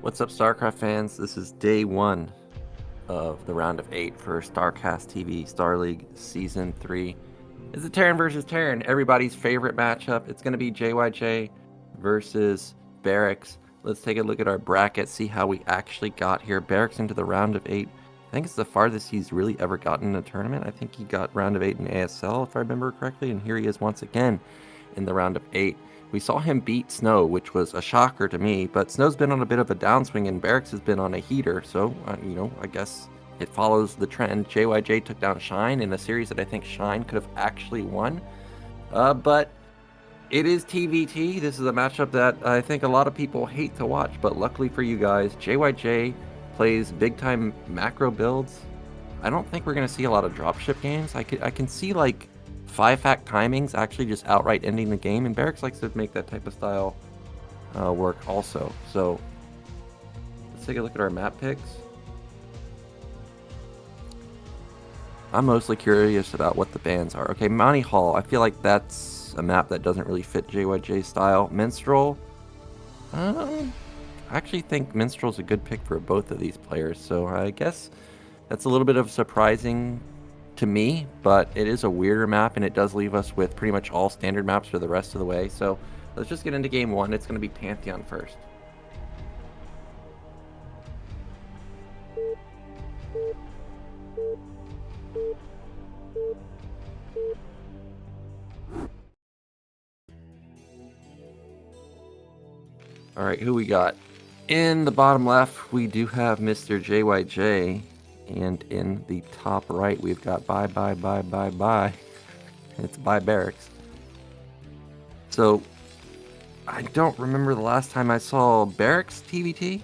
What's up, StarCraft fans? This is day one of the round of 8 for StarCastTV Star League Season 3. It's a Terran versus Terran, everybody's favorite matchup. It's going to be JYJ versus Barracks. Let's take a look at our bracket, see how we actually got here. Barracks into the round of 8. I think it's the farthest he's really ever gotten in a tournament. I think he got round of 8 in ASL, if I remember correctly, and here he is once again in the round of 8. We saw him beat Snow, which was a shocker to me, but Snow's been on a bit of a downswing and Barracks has been on a heater, so, I guess it follows the trend. JYJ took down Shine in a series that I think Shine could have actually won, but it is TVT. This is a matchup that I think a lot of people hate to watch, but luckily for you guys, JYJ plays big-time macro builds. I don't think we're going to see a lot of dropship games. I can see, like, 5-fact timings actually just outright ending the game, and Barracks likes to make that type of style work also. So let's take a look at our map picks. I'm mostly curious about what the bans are. Okay, Monty Hall, I feel like that's a map that doesn't really fit JYJ's style. Minstrel, I actually think Minstrel's a good pick for both of these players, so I guess that's a little bit of surprising to me, but it is a weirder map and it does leave us with pretty much all standard maps for the rest of the way. So let's just get into game one. It's going to be Pantheon first. All right, who we got? In the bottom left, we do have Mr. JYJ. And in the top right, we've got bye. It's bye Barracks. So, I don't remember the last time I saw Barracks TVT,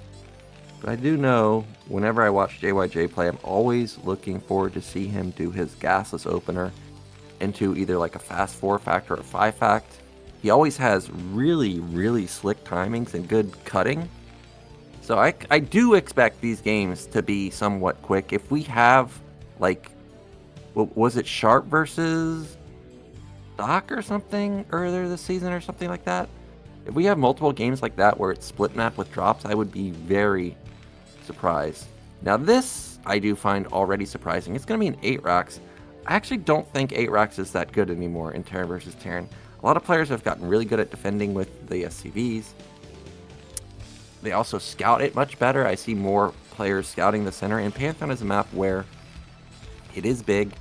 but I do know whenever I watch JYJ play, I'm always looking forward to see him do his gasless opener into either like a fast 4-fact or a 5-fact. He always has really, really slick timings and good cutting. So I do expect these games to be somewhat quick. If we have, like, was it Sharp versus Doc or something earlier this season or something like that? If we have multiple games like that where it's split map with drops, I would be very surprised. Now this I do find already surprising. It's going to be an 8 racks. I actually don't think 8 racks is that good anymore in Terran versus Terran. A lot of players have gotten really good at defending with the SCVs. They also scout it much better. I see more players scouting the center, and Pantheon is a map where it is big,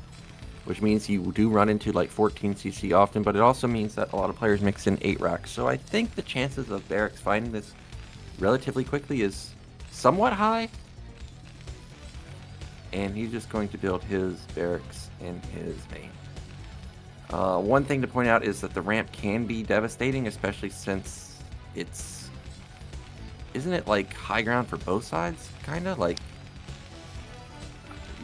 which means you do run into like 14cc often, but it also means that a lot of players mix in 8 racks. So I think the chances of Barracks finding this relatively quickly is somewhat high. And he's just going to build his Barracks in his main. One thing to point out is that the ramp can be devastating, especially since isn't it like high ground for both sides? Kind of like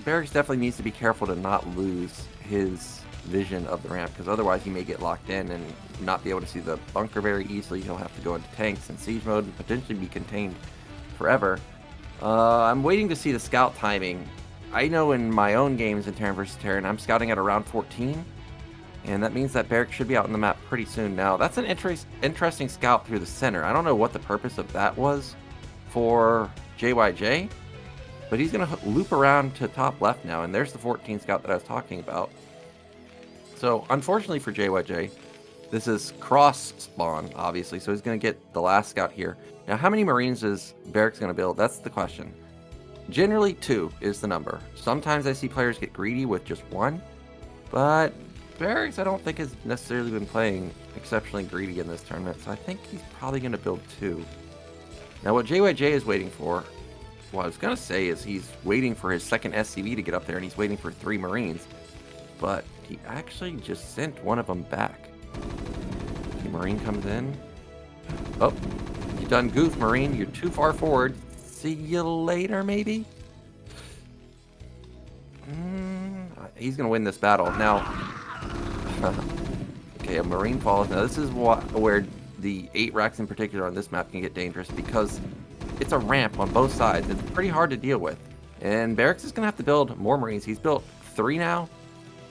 Barracks definitely needs to be careful to not lose his vision of the ramp, because otherwise he may get locked in and not be able to see the bunker very easily. He'll have to go into tanks and siege mode and potentially be contained forever. I'm waiting to see the scout timing. I know in my own games in Terran vs. Terran, I'm scouting at around 14. And that means that Barracks should be out on the map pretty soon. Now, that's an interesting scout through the center. I don't know what the purpose of that was for JYJ, but he's going to loop around to top left now, and there's the 14 scout that I was talking about. So, unfortunately for JYJ, this is cross spawn, obviously, so he's going to get the last scout here. Now, how many Marines is Barracks going to build? That's the question. Generally, 2 is the number. Sometimes I see players get greedy with just 1, but Barracks, I don't think, has necessarily been playing exceptionally greedy in this tournament, so I think he's probably going to build 2. Now, what JYJ is waiting for, well, I was going to say is he's waiting for his second SCV to get up there, and he's waiting for 3 Marines, but he actually just sent one of them back. Okay, Marine comes in. Oh, you done goof, Marine. You're too far forward. See you later, maybe? He's going to win this battle. Now, okay, a Marine falls. Now, this is where the 8 racks in particular on this map can get dangerous, because it's a ramp on both sides. It's pretty hard to deal with. And Barracks is going to have to build more Marines. He's built 3 now,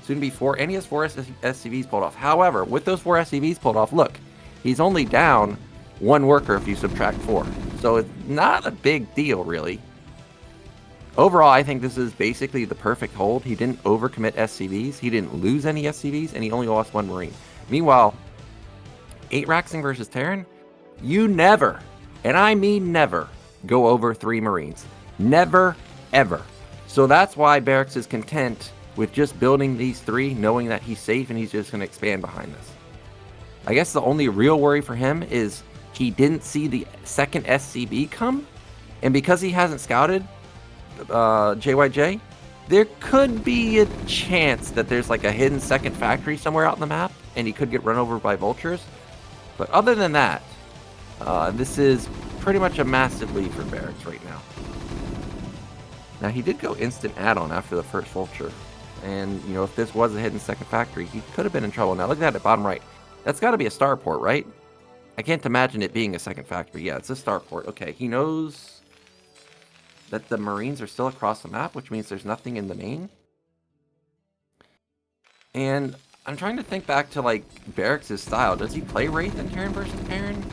soon to be 4, and he has 4 SCVs pulled off. However, with those 4 SCVs pulled off, look, he's only down 1 worker if you subtract 4. So it's not a big deal, really. Overall, I think this is basically the perfect hold. He didn't overcommit SCVs. He didn't lose any SCVs, and he only lost 1 Marine. Meanwhile, 8-Raxing versus Terran, you never, and I mean never, go over 3 Marines. Never, ever. So that's why Barracks is content with just building these 3, knowing that he's safe and he's just going to expand behind this. I guess the only real worry for him is he didn't see the second SCB come, and because he hasn't scouted JYJ, there could be a chance that there's like a hidden second factory somewhere out in the map, and he could get run over by vultures. But other than that, this is pretty much a massive lead for Barracks right now. Now, he did go instant add-on after the first vulture. And, you know, if this was a hidden second factory, he could have been in trouble. Now, look at that bottom right. That's got to be a starport, right? I can't imagine it being a second factory. Yeah, it's a starport. Okay, he knows that the Marines are still across the map, which means there's nothing in the main. And I'm trying to think back to, like, Barracks' style. Does he play Wraith in Terran versus Terran?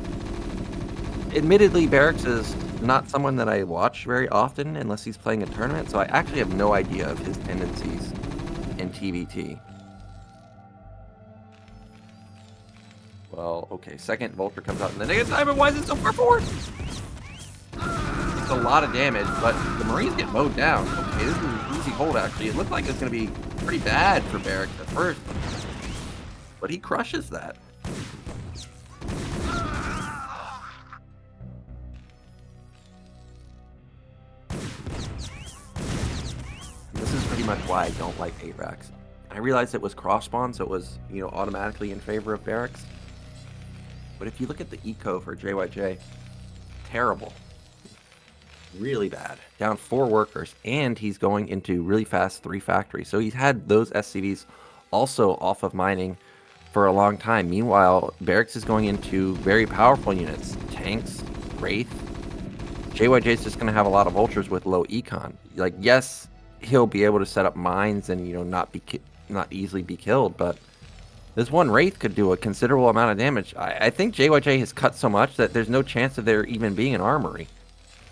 Admittedly, Barracks is not someone that I watch very often unless he's playing a tournament, so I actually have no idea of his tendencies in TVT. Well, okay, second Vulture comes out in the negative time, and why is it so far forward? It's a lot of damage, but the Marines get mowed down. Okay, this is an easy hold, actually. It looked like it's going to be pretty bad for Barracks at first, but he crushes that. This is pretty much why I don't like 8-Rax. I realized it was cross spawn, so it was, you know, automatically in favor of Barracks. But if you look at the eco for JYJ, terrible. Really bad. Down 4 workers, and he's going into really fast 3 factories. So he's had those SCVs also off of mining for a long time. Meanwhile, Barracks is going into very powerful units. Tanks, Wraith. JYJ is just going to have a lot of vultures with low econ. Like, yes, he'll be able to set up mines and, you know, not easily be killed, but this one Wraith could do a considerable amount of damage. I think JYJ has cut so much that there's no chance of there even being an armory.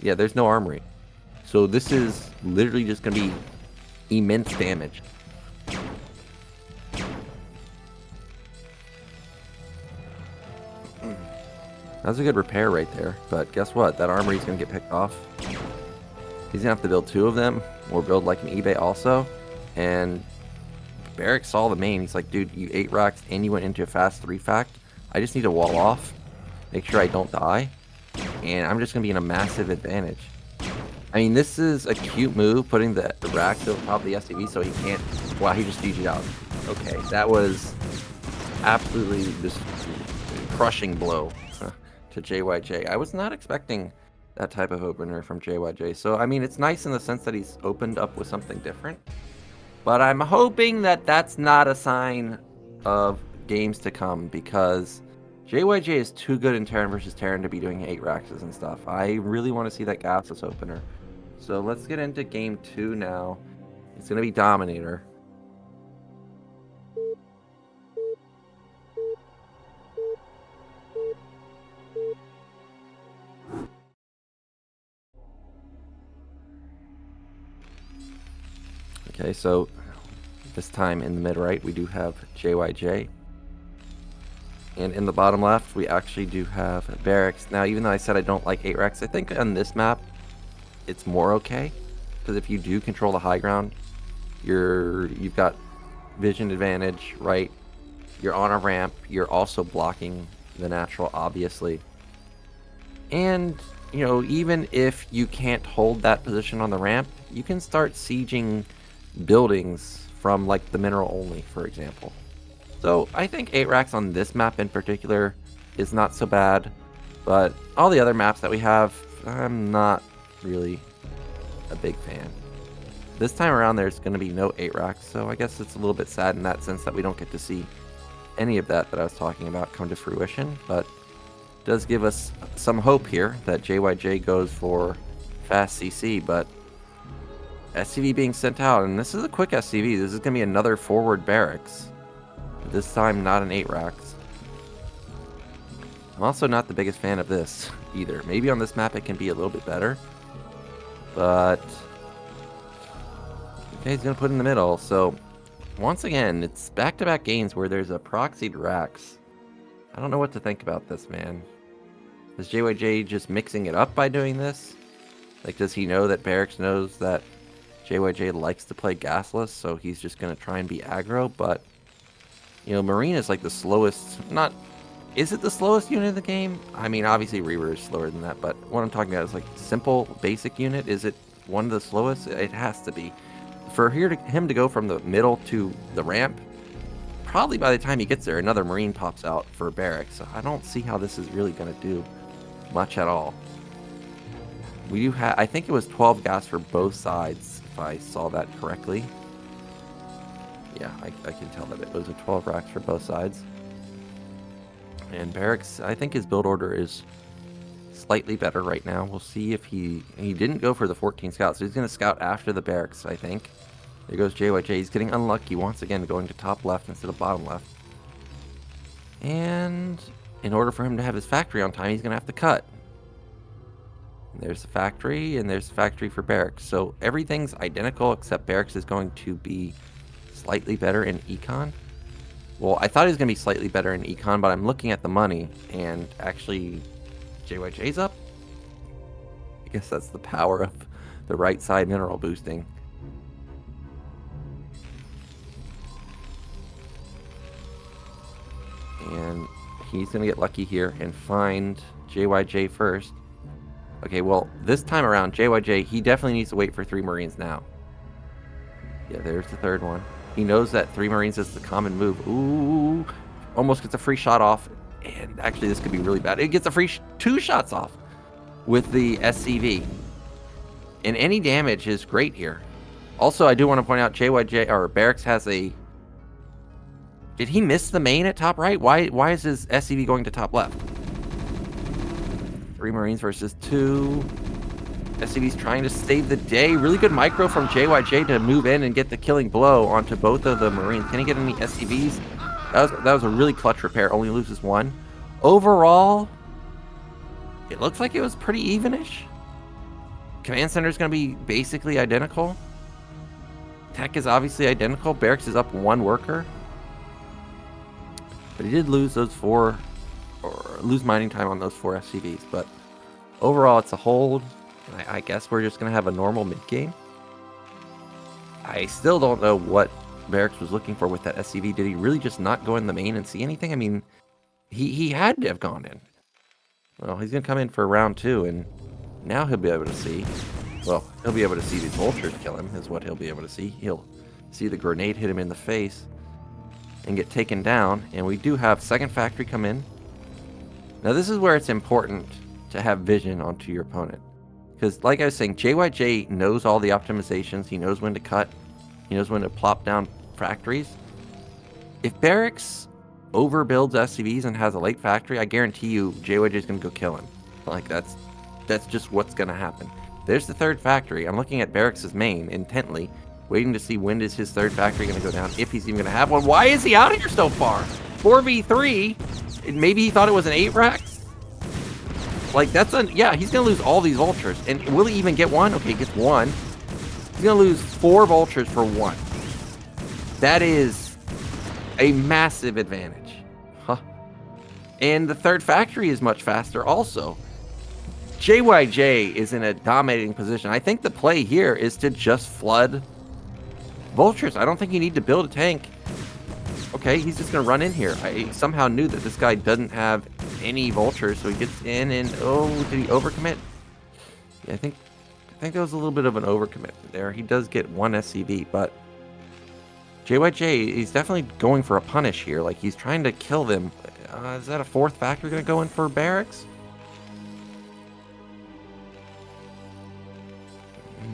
Yeah, there's no armory. So this is literally just going to be immense damage. That's a good repair right there. But guess what? That armory is going to get picked off. He's going to have to build 2 of them, or build like an eBay also. And Barracks saw the main. He's like, dude, you 8-Raxed and you went into a fast 3-fact. I just need to wall off, make sure I don't die, and I'm just going to be in a massive advantage. I mean, this is a cute move, putting the racks over top of the SCV so he can't... Wow, he just DG'd out. Okay, that was absolutely just crushing blow to JYJ. I was not expecting that type of opener from JYJ. So, I mean, it's nice in the sense that he's opened up with something different. But I'm hoping that that's not a sign of games to come, because JYJ is too good in Terran versus Terran to be doing 8-Raxes and stuff. I really want to see that gasless opener. So let's get into game 2 now. It's going to be Dominator. Okay, so this time in the mid right, we do have JYJ. And in the bottom left, we actually do have Barracks. Now, even though I said I don't like 8-Rax, I think on this map, it's more okay. Because if you do control the high ground, you've got vision advantage, right? You're on a ramp. You're also blocking the natural, obviously. And, you know, even if you can't hold that position on the ramp, you can start sieging buildings from, like, the mineral only, for example. So I think 8-Rax on this map in particular is not so bad, but all the other maps that we have, I'm not really a big fan. This time around there's going to be no 8-Rax, so I guess it's a little bit sad in that sense that we don't get to see any of that I was talking about come to fruition, but it does give us some hope here that JYJ goes for fast CC, but SCV being sent out, and this is a quick SCV. This is going to be another forward Barracks. This time not an 8-Rax. I'm also not the biggest fan of this. either. Maybe on this map it can be a little bit better. But okay, he's going to put in the middle. So once again, it's back-to-back games where there's a proxied Rax. I don't know what to think about this, man. Is JYJ just mixing it up by doing this? Like, does he know that Barracks knows that JYJ likes to play gasless, so he's just going to try and be aggro? But, you know, Marine is like the slowest, not, is it the slowest unit in the game? I mean, obviously Reaver is slower than that, but what I'm talking about is like simple, basic unit. Is it one of the slowest? It has to be. For him to go from the middle to the ramp, probably by the time he gets there, another Marine pops out for Barracks. So I don't see how this is really going to do much at all. We do have, I think it was 12 gas for both sides, if I saw that correctly. Yeah, I can tell that it was a 12 racks for both sides. And Barracks, I think his build order is slightly better right now. We'll see if he didn't go for the 14 scouts, so he's going to scout after the Barracks, I think. There goes JYJ. He's getting unlucky once again, going to top left instead of bottom left. And in order for him to have his factory on time, he's going to have to cut. There's the factory, and there's the factory for Barracks. So everything's identical, except Barracks is going to be slightly better in Econ. Well, I thought he was going to be slightly better in Econ, but I'm looking at the money, and actually JYJ's up. I guess that's the power of the right side mineral boosting. And he's going to get lucky here and find JYJ first. Okay, well, this time around, JYJ, he definitely needs to wait for 3 Marines now. Yeah, there's the third one. He knows that 3 Marines is the common move. Ooh, almost gets a free shot off. And actually, this could be really bad. It gets a free 2 shots off with the SCV. And any damage is great here. Also, I do want to point out JYJ, or Barracks has a... Did he miss the main at top right? Why is his SCV going to top left? 3 Marines versus 2. SCV's trying to save the day. Really good micro from JYJ to move in and get the killing blow onto both of the Marines. Can he get any SCVs? That was a really clutch repair. Only loses 1. Overall, it looks like it was pretty evenish. Command center is going to be basically identical. Tech is obviously identical. Barracks is up 1 worker. But he did lose those 4, or lose mining time on those 4 SCVs. But overall, it's a hold. I guess we're just going to have a normal mid game. I still don't know what Barracks was looking for with that SCV. Did he really just not go in the main and see anything? I mean, he had to have gone in. Well, he's going to come in for round 2, and now he'll be able to see. Well, he'll be able to see the vultures kill him, is what he'll be able to see. He'll see the grenade hit him in the face and get taken down. And we do have second factory come in. Now, this is where it's important to have vision onto your opponent. Because, like I was saying, JYJ knows all the optimizations. He knows when to cut. He knows when to plop down factories. If Barracks overbuilds SCVs and has a late factory, I guarantee you JYJ is going to go kill him. Like, that's just what's going to happen. There's the third factory. I'm looking at Barracks' main intently, waiting to see when is his third factory going to go down, if he's even going to have one. Why is he out of here so far? 4v3? Maybe he thought it was an 8 racks? Like, yeah, he's going to lose all these vultures. And will he even get one? Okay, he gets 1. He's going to lose 4 vultures for 1. That is a massive advantage. Huh. And the third factory is much faster also. JYJ is in a dominating position. I think the play here is to just flood vultures. I don't think you need to build a tank. Okay, he's just going to run in here. I somehow knew that this guy doesn't have any vultures, so he gets in and, oh, did he overcommit? Yeah, I think there was a little bit of an overcommit there. He does get 1 SCV, but JYJ, he's definitely going for a punish here. Like, he's trying to kill them. Is that a 4th factory going to go in for Barracks?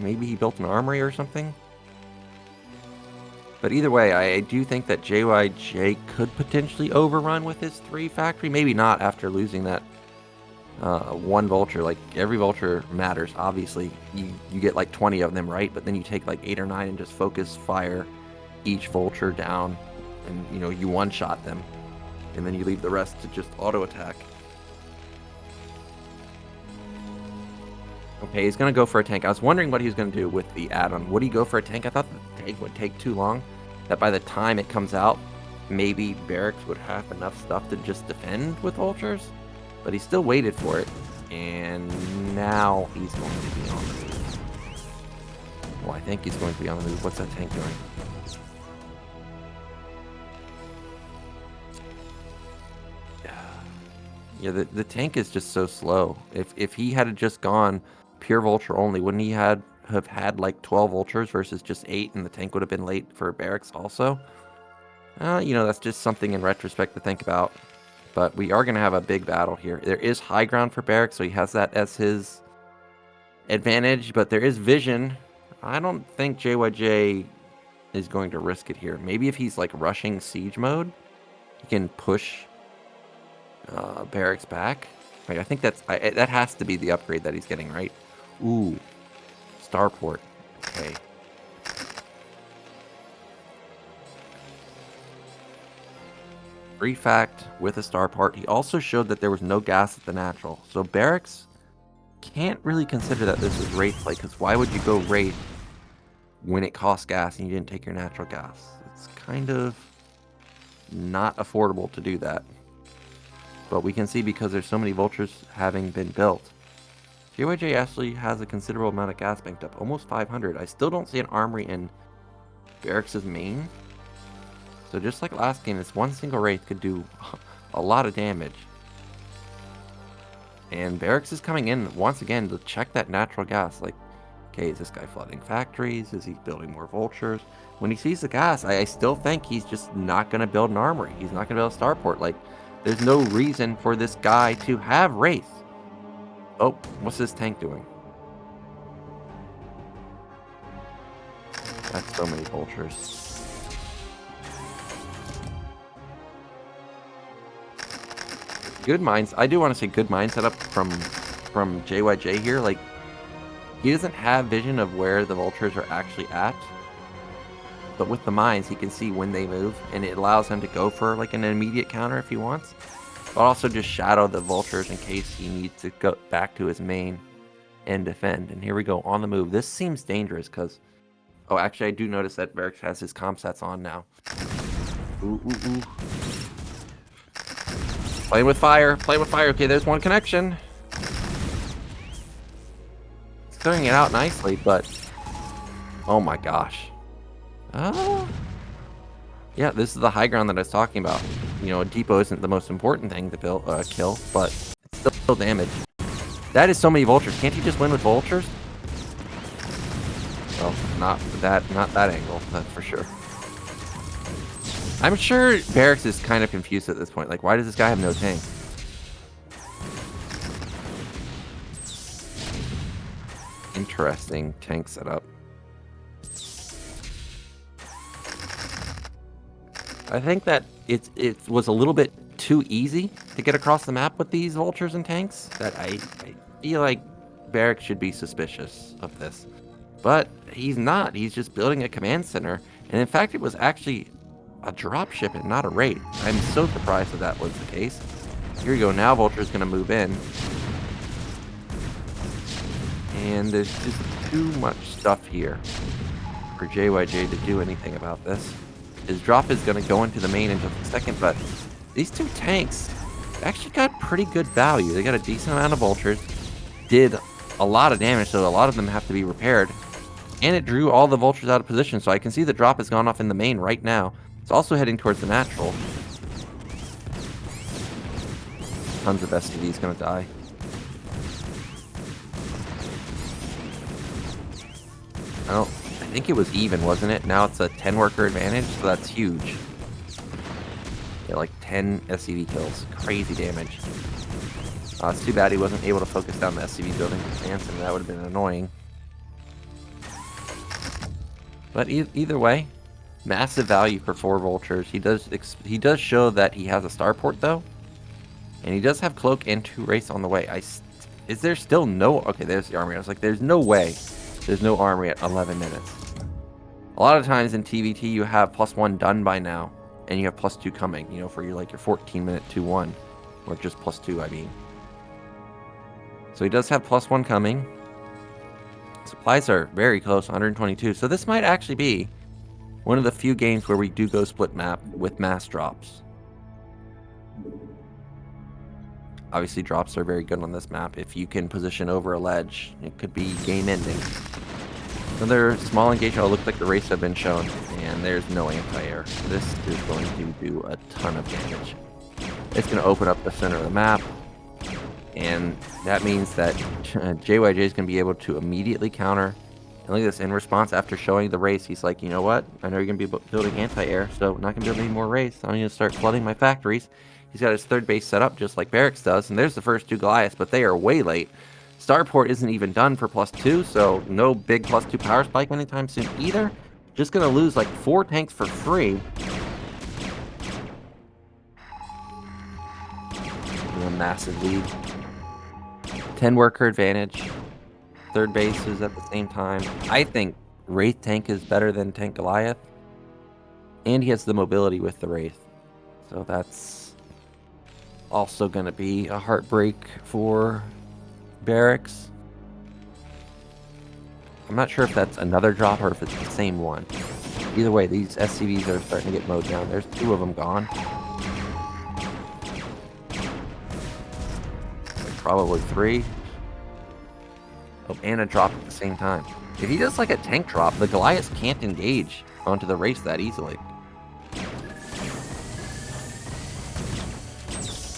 Maybe he built an armory or something? But either way, I do think that JYJ could potentially overrun with his 3 factory. Maybe not after losing that 1 vulture. Like, every vulture matters, obviously. You get like 20 of them, right? But then you take like 8 or 9 and just focus fire each vulture down. And, you know, you one-shot them. And then you leave the rest to just auto-attack. Okay, he's going to go for a tank. I was wondering what he was going to do with the add-on. Would he go for a tank? I thought the tank would take too long. That by the time it comes out, maybe Barracks would have enough stuff to just defend with vultures. But he still waited for it. And now he's going to be on the move. Well, I think he's going to be on the move. What's that tank doing? Yeah, the tank is just so slow. If he had just gone pure vulture only, wouldn't he have had like 12 vultures versus just 8, and the tank would have been late for Barracks also? You know, that's just something in retrospect to think about. But we are going to have a big battle here. There is high ground for Barracks, so he has that as his advantage, but there is vision. I don't think JYJ is going to risk it here. Maybe if he's like rushing siege mode, he can push Barracks back. Right, I think that has to be the upgrade that he's getting, right? Ooh, starport. Okay. Refact with a starport. He also showed that there was no gas at the natural, so Barracks can't really consider that this is Wraith play, because why would you go Wraith when it costs gas and you didn't take your natural gas? It's kind of not affordable to do that. But we can see because there's so many vultures having been built, JYJ actually has a considerable amount of gas banked up, almost 500. I still don't see an armory in Barracks' main. So just like last game, this one single Wraith could do a lot of damage. And Barracks is coming in once again to check that natural gas. Like, okay, is this guy flooding factories? Is he building more vultures? When he sees the gas, I still think he's just not going to build an armory. He's not going to build a starport. Like, there's no reason for this guy to have Wraith. Oh, what's this tank doing? That's so many vultures. Good minds. I do want to say good mind setup from JYJ here. Like, he doesn't have vision of where the vultures are actually at, but with the mines he can see when they move, and it allows him to go for like an immediate counter if he wants, but also just shadow the vultures in case he needs to go back to his main and defend. And here we go on the move. This seems dangerous because, oh, actually I do notice that Barracks has his comp sets on now. Ooh, ooh, ooh. Playing with fire. Playing with fire. Okay, there's one connection. It's clearing it out nicely, but oh my gosh. Yeah, this is the high ground that I was talking about. You know, a depot isn't the most important thing to kill, but it's still damage. That is so many vultures. Can't you just win with vultures? Well, not that angle, that's for sure. I'm sure Barracks is kind of confused at this point. Like, why does this guy have no tank? Interesting tank setup. I think that it was a little bit too easy to get across the map with these vultures and tanks. That I feel like Barracks should be suspicious of this. But he's not. He's just building a command center. And in fact, it was actually a dropship and not a raid. I'm so surprised that was the case. Here we go. Now Vulture's going to move in. And there's just too much stuff here for JYJ to do anything about this. His drop is going to go into the main in just a second, but these two tanks actually got pretty good value. They got a decent amount of vultures, did a lot of damage, so a lot of them have to be repaired. And it drew all the vultures out of position, so I can see the drop has gone off in the main right now. It's also heading towards the natural. Tons of SCVs gonna die. I think it was even, wasn't it? Now it's a 10 worker advantage, so that's huge. Yeah, like 10 SCV kills. Crazy damage. It's too bad he wasn't able to focus down the SCV building with Hanson. That would have been annoying. But either way, massive value for 4 vultures. He does show that he has a starport though, and he does have cloak and 2 wraiths on the way. Is there still no? Okay, there's the armory. I was like, there's no way. There's no armory at 11 minutes. A lot of times in TVT you have +1 done by now, and you have +2 coming. You know, for your 14-minute 2-1, or just +2. I mean. So he does have +1 coming. Supplies are very close, 122. So this might actually be one of the few games where we do go split map with mass drops. Obviously, drops are very good on this map. If you can position over a ledge, it could be game ending. Another small engagement. Oh, looks like the race have been shown, and there's no anti-air. This is going to do a ton of damage. It's going to open up the center of the map, and that means that JYJ is going to be able to immediately counter. And look at this, in response, after showing the race, he's like, you know what? I know you're going to be building anti-air, so I'm not going to build any more race. I'm going to start flooding my factories. He's got his third base set up just like Barracks does, and there's the first 2 Goliaths, but they are way late. Starport isn't even done for +2, so no big +2 power spike anytime soon either. Just going to lose like 4 tanks for free. A massive lead. 10 worker advantage. Third base is at the same time. I think Wraith tank is better than Tank Goliath. And he has the mobility with the Wraith. So that's also going to be a heartbreak for Barracks. I'm not sure if that's another drop or if it's the same one. Either way, these SCVs are starting to get mowed down. There's 2 of them gone. Probably 3. Oh, and a drop at the same time. If he does like a tank drop, the Goliaths can't engage onto the race that easily.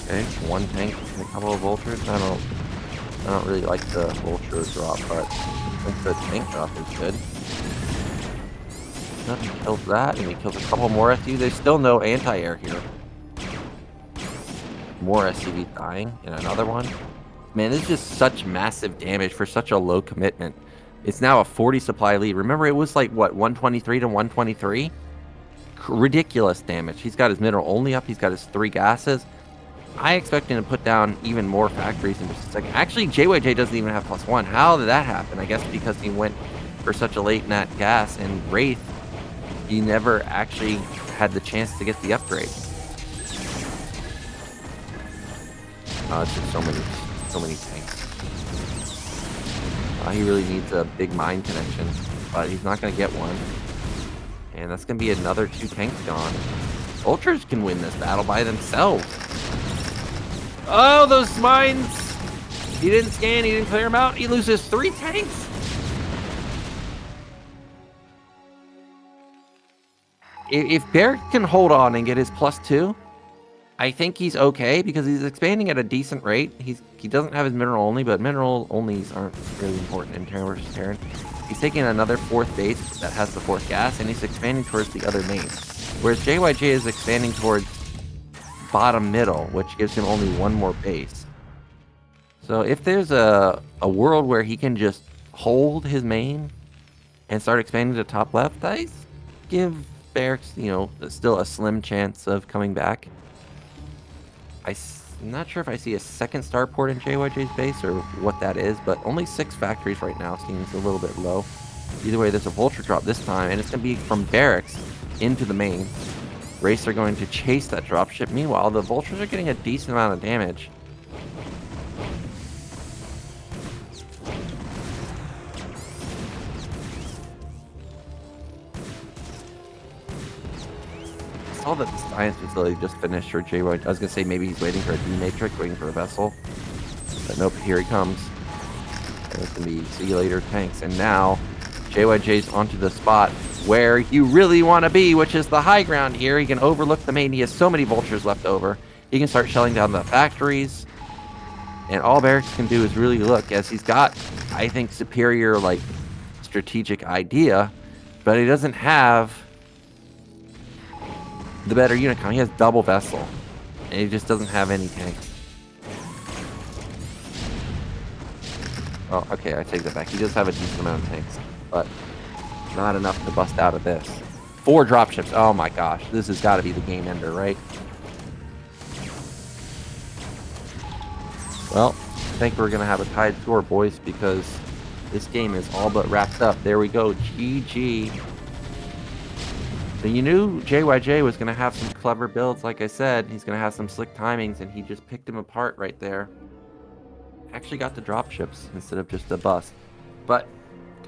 Okay, 1 tank and a couple of vultures. I don't really like the vulture drop, but I think the tank drop is good. He kills that, and he kills a couple more SCVs. There's still no anti-air here. More SCVs dying, and another one. Man, this is just such massive damage for such a low commitment. It's now a 40 supply lead. Remember, it was like, what, 123 to 123? Ridiculous damage. He's got his mineral only up. He's got his 3 gases. I expect him to put down even more factories in just a second. Actually, JYJ doesn't even have +1. How did that happen? I guess because he went for such a late nat gas, and Wraith, he never actually had the chance to get the upgrade. Oh, it's just so many tanks. He really needs a big mine connection, but he's not going to get one. And that's going to be another 2 tanks gone. Vultures can win this battle by themselves. Oh, those mines! He didn't scan, he didn't clear them out. He loses 3 tanks. If Barracks can hold on and get his +2, I think he's okay because he's expanding at a decent rate. He doesn't have his mineral only, but mineral onlys aren't really important in Terran versus Terran. He's taking another 4th base that has the 4th gas, and he's expanding towards the other main. Whereas JYJ is expanding towards bottom middle, which gives him only 1 more base. So if there's a world where he can just hold his main and start expanding to top left, I give Barracks, you know, still a slim chance of coming back. I'm not sure if I see a second starport in JYJ's base or what that is, but only 6 factories right now seems a little bit low. Either way, there's a vulture drop this time, and it's going to be from Barracks into the main. Wraiths are going to chase that dropship. Meanwhile, the vultures are getting a decent amount of damage. I saw that the science facility just finished for JYJ. I was going to say maybe he's waiting for a D-Matrix, waiting for a vessel. But nope, here he comes. And it's going to be see you later tanks. And now JYJ's onto the spot where you really want to be, which is the high ground here. He can overlook the main. He has so many vultures left over. He can start shelling down the factories. And all Barracks can do is really look, as he's got, I think, superior, like, strategic idea, but he doesn't have the better unit count. He has double vessel, and he just doesn't have any tanks. Oh, okay, I take that back. He does have a decent amount of tanks, but not enough to bust out of this. 4 dropships. Oh my gosh, this has got to be the game ender, right? Well, I think we're gonna have a tied score, boys, because this game is all but wrapped up. There we go, GG. So you knew JYJ was gonna have some clever builds, like I said. He's gonna have some slick timings, and he just picked him apart right there. Actually got the dropships instead of just a bust. But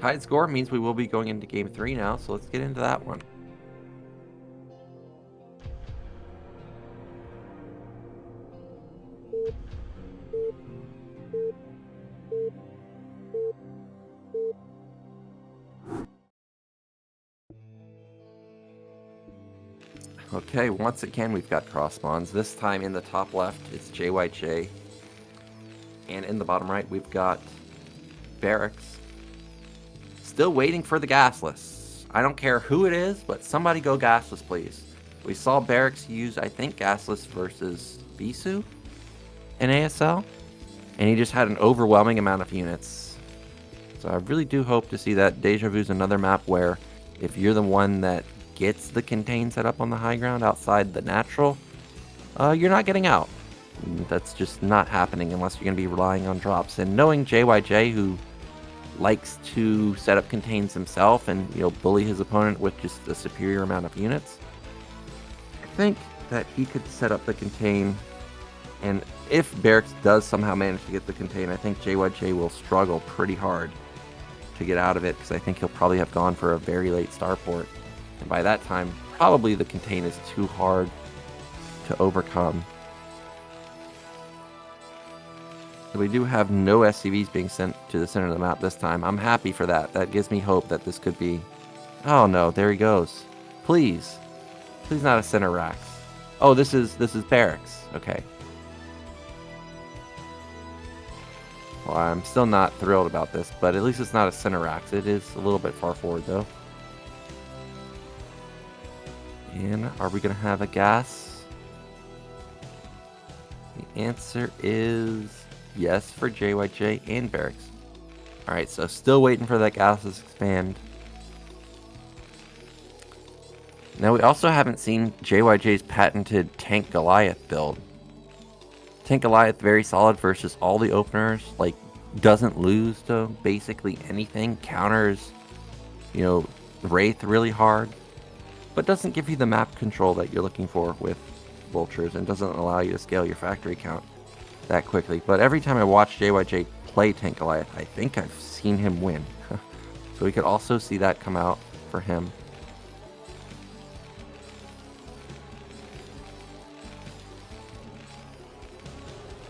Tied score means we will be going into game 3 now, so let's get into that one. Okay, once again we've got cross spawns. This time in the top left it's JYJ. And in the bottom right we've got Barracks. Still waiting for the gasless. I don't care who it is, but somebody go gasless, please. We saw Barracks use, I think, gasless versus Bisu in ASL. And he just had an overwhelming amount of units. So I really do hope to see that. Deja Vu's another map where if you're the one that gets the contain set up on the high ground outside the natural, you're not getting out. That's just not happening unless you're going to be relying on drops. And knowing JYJ, who likes to set up contains himself and, you know, bully his opponent with just a superior amount of units, I think that he could set up the contain. And if Barracks does somehow manage to get the contain, I think JYJ will struggle pretty hard to get out of it, because I think he'll probably have gone for a very late starport. And by that time, probably the contain is too hard to overcome. So we do have no SCVs being sent to the center of the map this time. I'm happy for that. That gives me hope that this could be... Oh no, there he goes. Please. Please not a center Rax. Oh, this is Barracks. Okay. Well, I'm still not thrilled about this, but at least it's not a center Rax. It is a little bit far forward though. And are we going to have a gas? The answer is yes for JYJ and Barracks. Alright, so still waiting for that gas to expand. Now we also haven't seen JYJ's patented Tank Goliath build. Tank Goliath, very solid versus all the openers. Like, doesn't lose to basically anything. Counters, you know, Wraith really hard. But doesn't give you the map control that you're looking for with vultures, and doesn't allow you to scale your factory count that quickly. But every time I watch JYJ play Tank Goliath, I think I've seen him win. So we could also see that come out for him.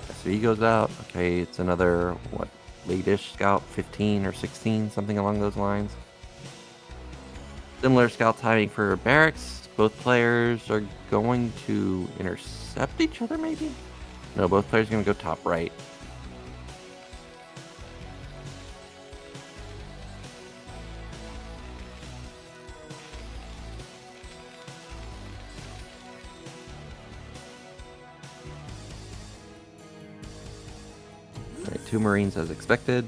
SV goes out. Okay, it's another, what, late-ish scout, 15 or 16, something along those lines. Similar scout timing for Barracks. Both players are going to intercept each other, maybe? No, both players are going to go top right. Alright, 2 Marines as expected.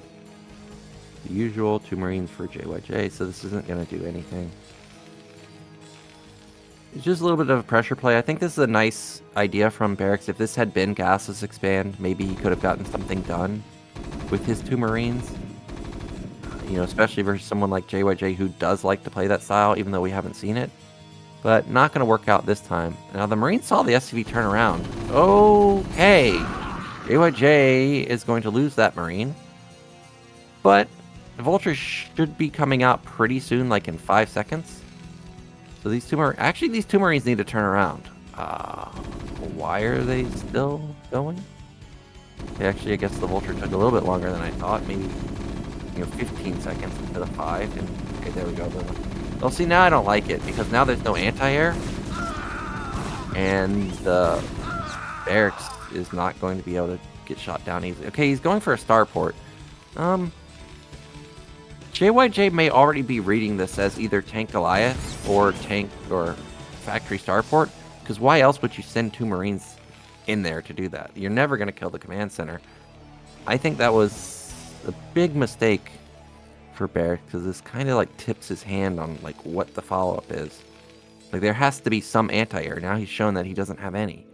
The usual, 2 Marines for JYJ, so this isn't going to do anything. It's just a little bit of a pressure play. I think this is a nice idea from Barracks. If this had been gasless expand, maybe he could have gotten something done with his 2 Marines. You know, especially versus someone like JYJ who does like to play that style, even though we haven't seen it. But not going to work out this time. Now the Marines saw the SCV turn around. Okay. JYJ is going to lose that Marine. But the vultures should be coming out pretty soon, like in 5 seconds. So these 2 Marines... Actually, these 2 Marines need to turn around. Why are they still going? Actually, I guess the vulture took a little bit longer than I thought. Maybe, you know, 15 seconds instead of 5. And okay, there we go. Well, see, now I don't like it, because now there's no anti-air. And the Barracks is not going to be able to get shot down easily. Okay, he's going for a starport. JYJ may already be reading this as either Tank Goliath or Tank or Factory Starport, because why else would you send 2 Marines in there to do that? You're never going to kill the command center. I think that was a big mistake for Barracks, because this kind of like tips his hand on like what the follow-up is. Like, there has to be some anti-air. Now he's shown that he doesn't have any.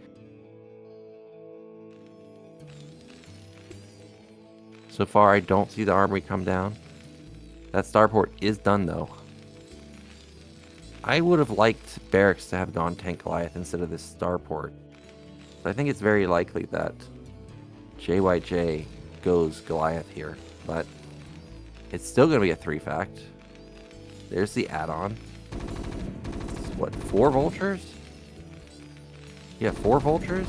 So far, I don't see the armory come down. That starport is done, though. I would have liked Barracks to have gone Tank Goliath instead of this starport. So I think it's very likely that JYJ goes Goliath here. But It's still going to be a 3-fact. There's the add-on. What, 4 vultures? Yeah, 4 vultures?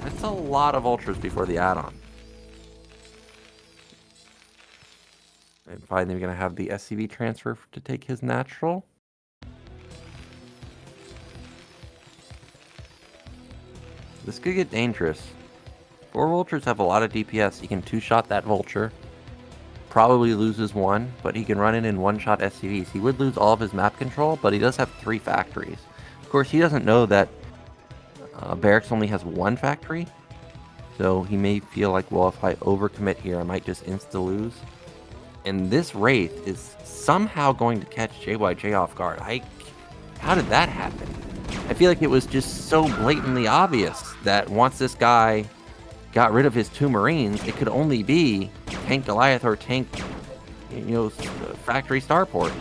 That's a lot of vultures before the add-on. And finally, we're going to have the SCV transfer to take his natural. This could get dangerous. 4 vultures have a lot of DPS. He can 2-shot that vulture. Probably loses 1, but he can run in 1-shot SCVs. He would lose all of his map control, but he does have 3 factories. Of course, he doesn't know that Barracks only has 1 factory. So he may feel like, well, if I overcommit here, I might just insta-lose. And this Wraith is somehow going to catch JYJ off guard. How did that happen? I feel like it was just so blatantly obvious that once this guy got rid of his 2 Marines, it could only be tank Goliath or tank, factory starport.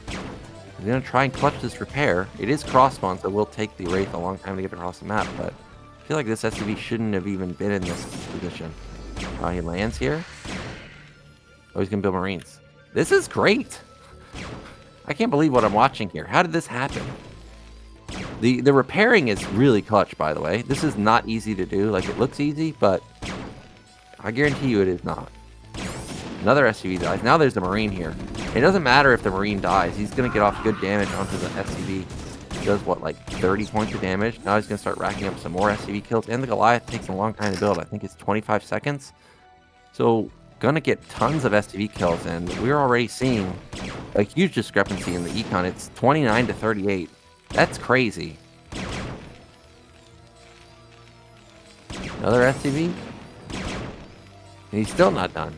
He's going to try and clutch this repair. It is cross-spawn, so it will take the Wraith a long time to get across the map, but I feel like this SCV shouldn't have even been in this position. He lands here. Oh, he's going to build Marines. This is great! I can't believe what I'm watching here. How did this happen? The repairing is really clutch, by the way. This is not easy to do. Like, it looks easy, but I guarantee you it is not. Another SCV dies. Now there's the Marine here. It doesn't matter if the Marine dies. He's going to get off good damage onto the SCV. He does, what, like 30 points of damage? Now he's going to start racking up some more SCV kills. And the Goliath takes a long time to build. I think it's 25 seconds. So, going to get tons of SCV kills. And we're already seeing a huge discrepancy in the econ. It's 29 to 38. That's crazy. Another SCV? And he's still not done.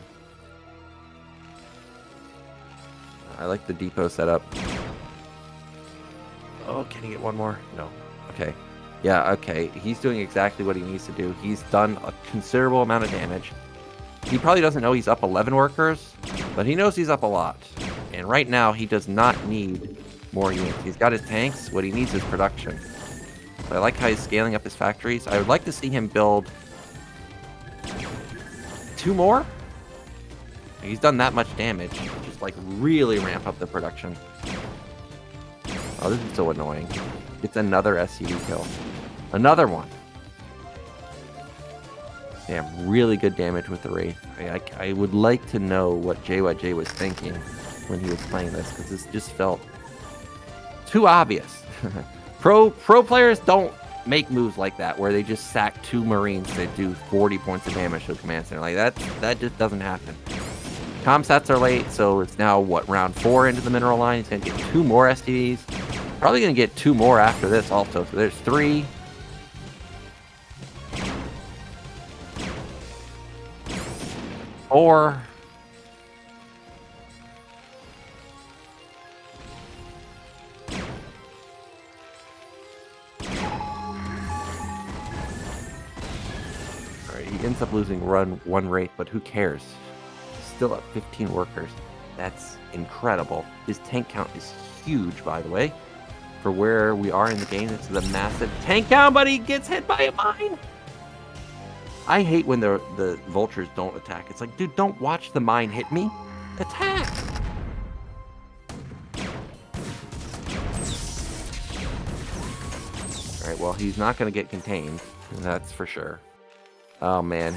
I like the depot setup. Oh, can he get one more? No. Okay. Yeah, okay. He's doing exactly what he needs to do. He's done a considerable amount of damage. He probably doesn't know he's up 11 workers, but he knows he's up a lot. And right now, he does not need more units. He's got his tanks. What he needs is production. But I like how he's scaling up his factories. I would like to see him build 2 more. He's done that much damage. Just like really ramp up the production. Oh, this is so annoying. It's another SCV kill. Another one. Damn, really good damage with the Wraith. I would like to know what JYJ was thinking when he was playing this, because this just felt too obvious. Pro players don't make moves like that, where they just sack 2 Marines that do 40 points of damage to a command center. Like, that just doesn't happen. Comsats are late, so it's now, what, round 4 into the mineral line. He's going to get 2 more STVs. Probably going to get 2 more after this also. So there's 3. 4. Alright, he ends up losing 1 Wraith, but who cares? Still at 15 workers. That's incredible. His tank count is huge, by the way. For where we are in the game, it's a massive tank count, but he gets hit by a mine! I hate when the vultures don't attack. It's like, dude, don't watch the mine hit me. Attack! Alright, well, he's not going to get contained. That's for sure. Oh, man.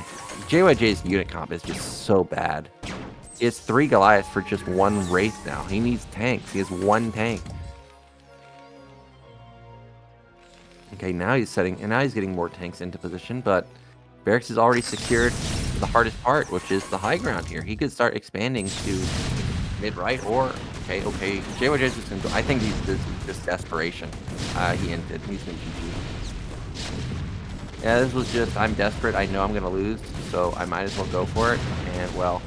JYJ's unit comp is just so bad. It's 3 Goliaths for just 1 Wraith now. He needs tanks. He has 1 tank. Okay, now he's getting more tanks into position, but Barracks has already secured the hardest part, which is the high ground here. He could start expanding to mid-right or... Okay. JYJ's just going to go... I think this is just desperation. He ended. He's going to GG. Yeah, this was just... I'm desperate. I know I'm going to lose, so I might as well go for it. And, well...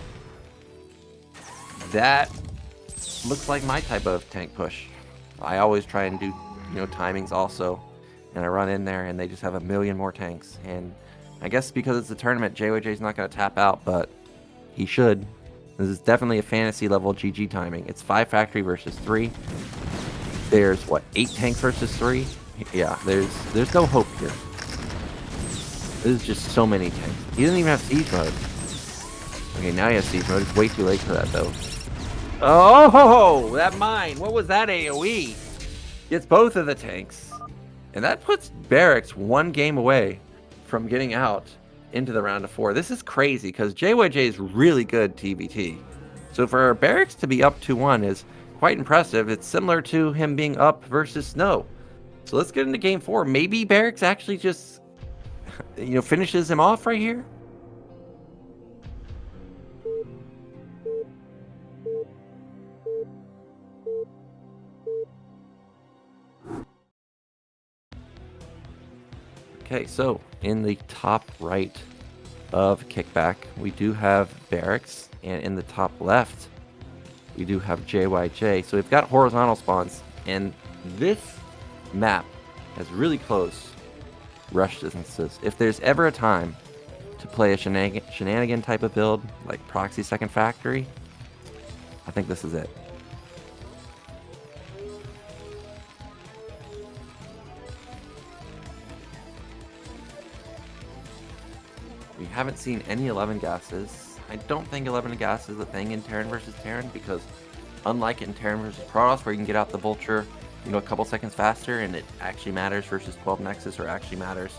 That looks like my type of tank push. I always try and do, timings also. And I run in there, and they just have a million more tanks. And I guess because it's a tournament, JYJ's not going to tap out, but he should. This is definitely a fantasy level GG timing. It's 5 factory versus 3. There's, what, 8 tanks versus 3? Yeah, there's no hope here. There's just so many tanks. He doesn't even have siege mode. Okay, now he has siege mode. It's way too late for that, though. Oh, that mine. What was that AoE? Gets both of the tanks. And that puts Barracks 1 game away from getting out into the round of 4. This is crazy because JYJ is really good TVT. So for Barracks to be up 2-1 is quite impressive. It's similar to him being up versus Snow. So let's get into game 4. Maybe Barracks actually just, finishes him off right here. Okay, so in the top right of Kickback, we do have Barracks, and in the top left, we do have JYJ. So we've got horizontal spawns, and this map has really close rush distances. If there's ever a time to play a shenanigan type of build, like Proxy Second Factory, I think this is it. We haven't seen any 11 gases. I don't think 11 gas is a thing in Terran versus Terran because unlike in Terran versus Protoss where you can get out the Vulture, a couple seconds faster and it actually matters versus 12 Nexus or actually matters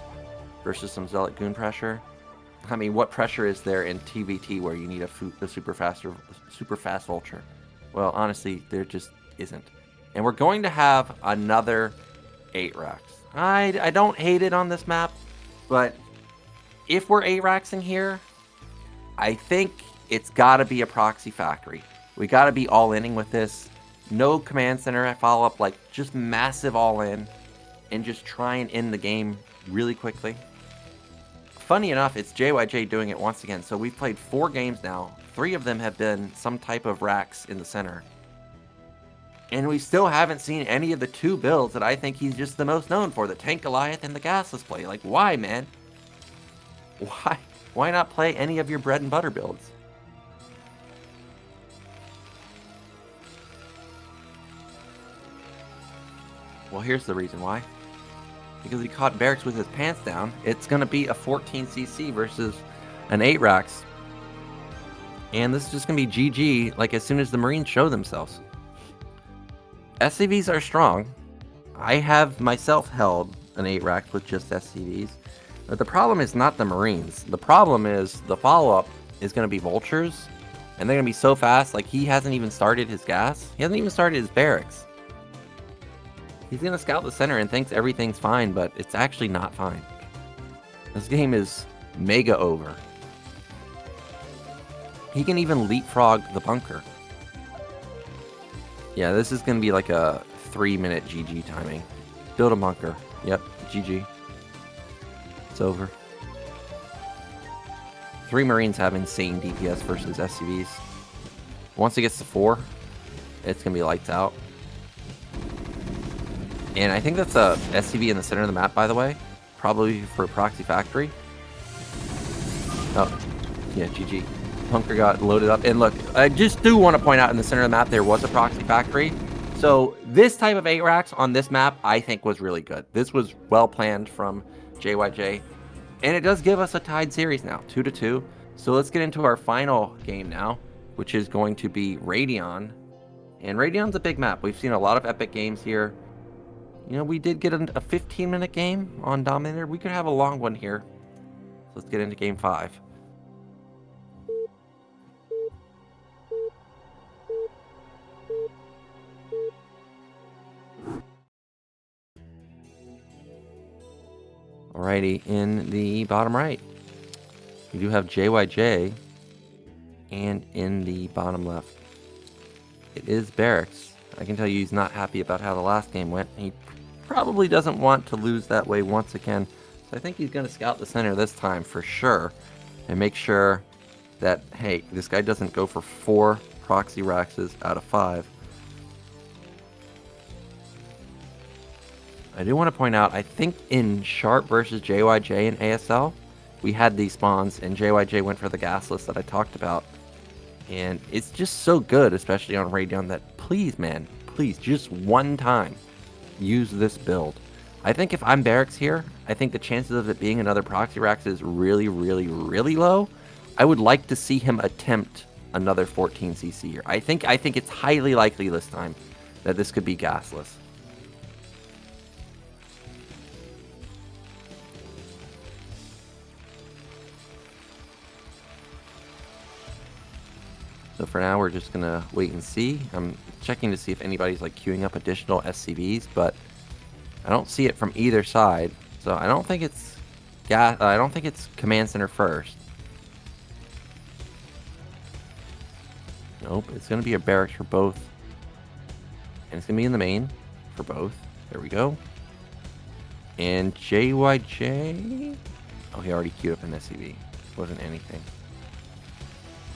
versus some Zealot Goon pressure. I mean, what pressure is there in TVT where you need a super fast Vulture? Well, honestly, there just isn't. And we're going to have another 8 racks. I don't hate it on this map, but if we're 8 racks in here, I think it's got to be a Proxy Factory. We got to be all-inning with this. No command center follow-up, like just massive all-in and just try and end the game really quickly. Funny enough, it's JYJ doing it once again. So we've played 4 games now. 3 of them have been some type of racks in the center. And we still haven't seen any of the 2 builds that I think he's just the most known for, the Tank Goliath and the Gasless play. Like, why, man? Why? Why not play any of your bread and butter builds? Well, here's the reason why. Because he caught Barracks with his pants down. It's going to be a 14cc versus an 8 racks. And this is just going to be GG, like as soon as the Marines show themselves. SCVs are strong. I have myself held an 8 racks with just SCVs. But the problem is not the Marines. The problem is the follow-up is going to be Vultures. And they're going to be so fast, like he hasn't even started his gas. He hasn't even started his Barracks. He's going to scout the center and thinks everything's fine, but it's actually not fine. This game is mega over. He can even leapfrog the bunker. Yeah, this is going to be like a 3-minute GG timing. Build a bunker. Yep, GG. It's over. 3 Marines have insane DPS versus SCVs. Once it gets to 4, it's going to be lights out. And I think that's a SCV in the center of the map, by the way. Probably for Proxy Factory. Oh, yeah, GG. Bunker got loaded up. And look, I just do want to point out in the center of the map, there was a Proxy Factory. So this type of 8 racks on this map, I think was really good. This was well planned from JYJ. And it does give us a tied series now, 2-2. So let's get into our final game now, which is going to be Radion. And Radion's a big map. We've seen a lot of epic games here. We did get a 15-minute game on Dominator. We could have a long one here. So let's get into game 5. Alrighty, in the bottom right, we do have JYJ, and in the bottom left, it is Barracks. I can tell you he's not happy about how the last game went. He probably doesn't want to lose that way once again. So I think he's going to scout the center this time for sure and make sure that, hey, this guy doesn't go for 4 proxy raxes out of 5. I do want to point out, I think in Sharp versus JYJ in ASL, we had these spawns and JYJ went for the gasless that I talked about. And it's just so good, especially on Radion, that please, man, please, just one time, use this build. I think if I'm Barracks here, I think the chances of it being another proxy rax is really, really, really low. I would like to see him attempt another 14cc here. I think it's highly likely this time that this could be gasless. So for now, we're just gonna wait and see. I'm checking to see if anybody's like queuing up additional SCVs, but I don't see it from either side. So I don't think it's I don't think it's command center first. Nope, it's gonna be a barracks for both, and it's gonna be in the main for both. There we go. And JYJ. Oh, he already queued up an SCV. Wasn't anything.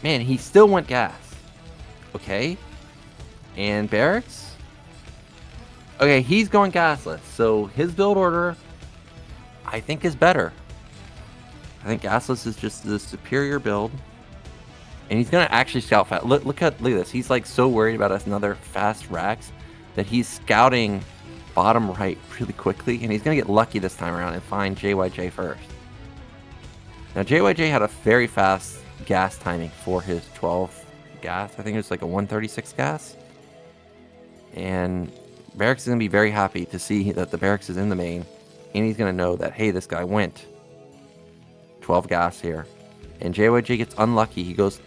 Man, he still went gas. Okay. And Barracks? Okay, he's going gasless. So his build order, I think, is better. I think gasless is just the superior build. And he's going to actually scout fast. Look at this. He's like so worried about another fast Rax that he's scouting bottom right really quickly. And he's going to get lucky this time around and find JYJ first. Now, JYJ had a very fast gas timing for his 12 gas. I think it was like a 136 gas. And Barracks is going to be very happy to see that the Barracks is in the main. And he's going to know that, hey, this guy went 12 gas here. And JYJ gets unlucky. He goes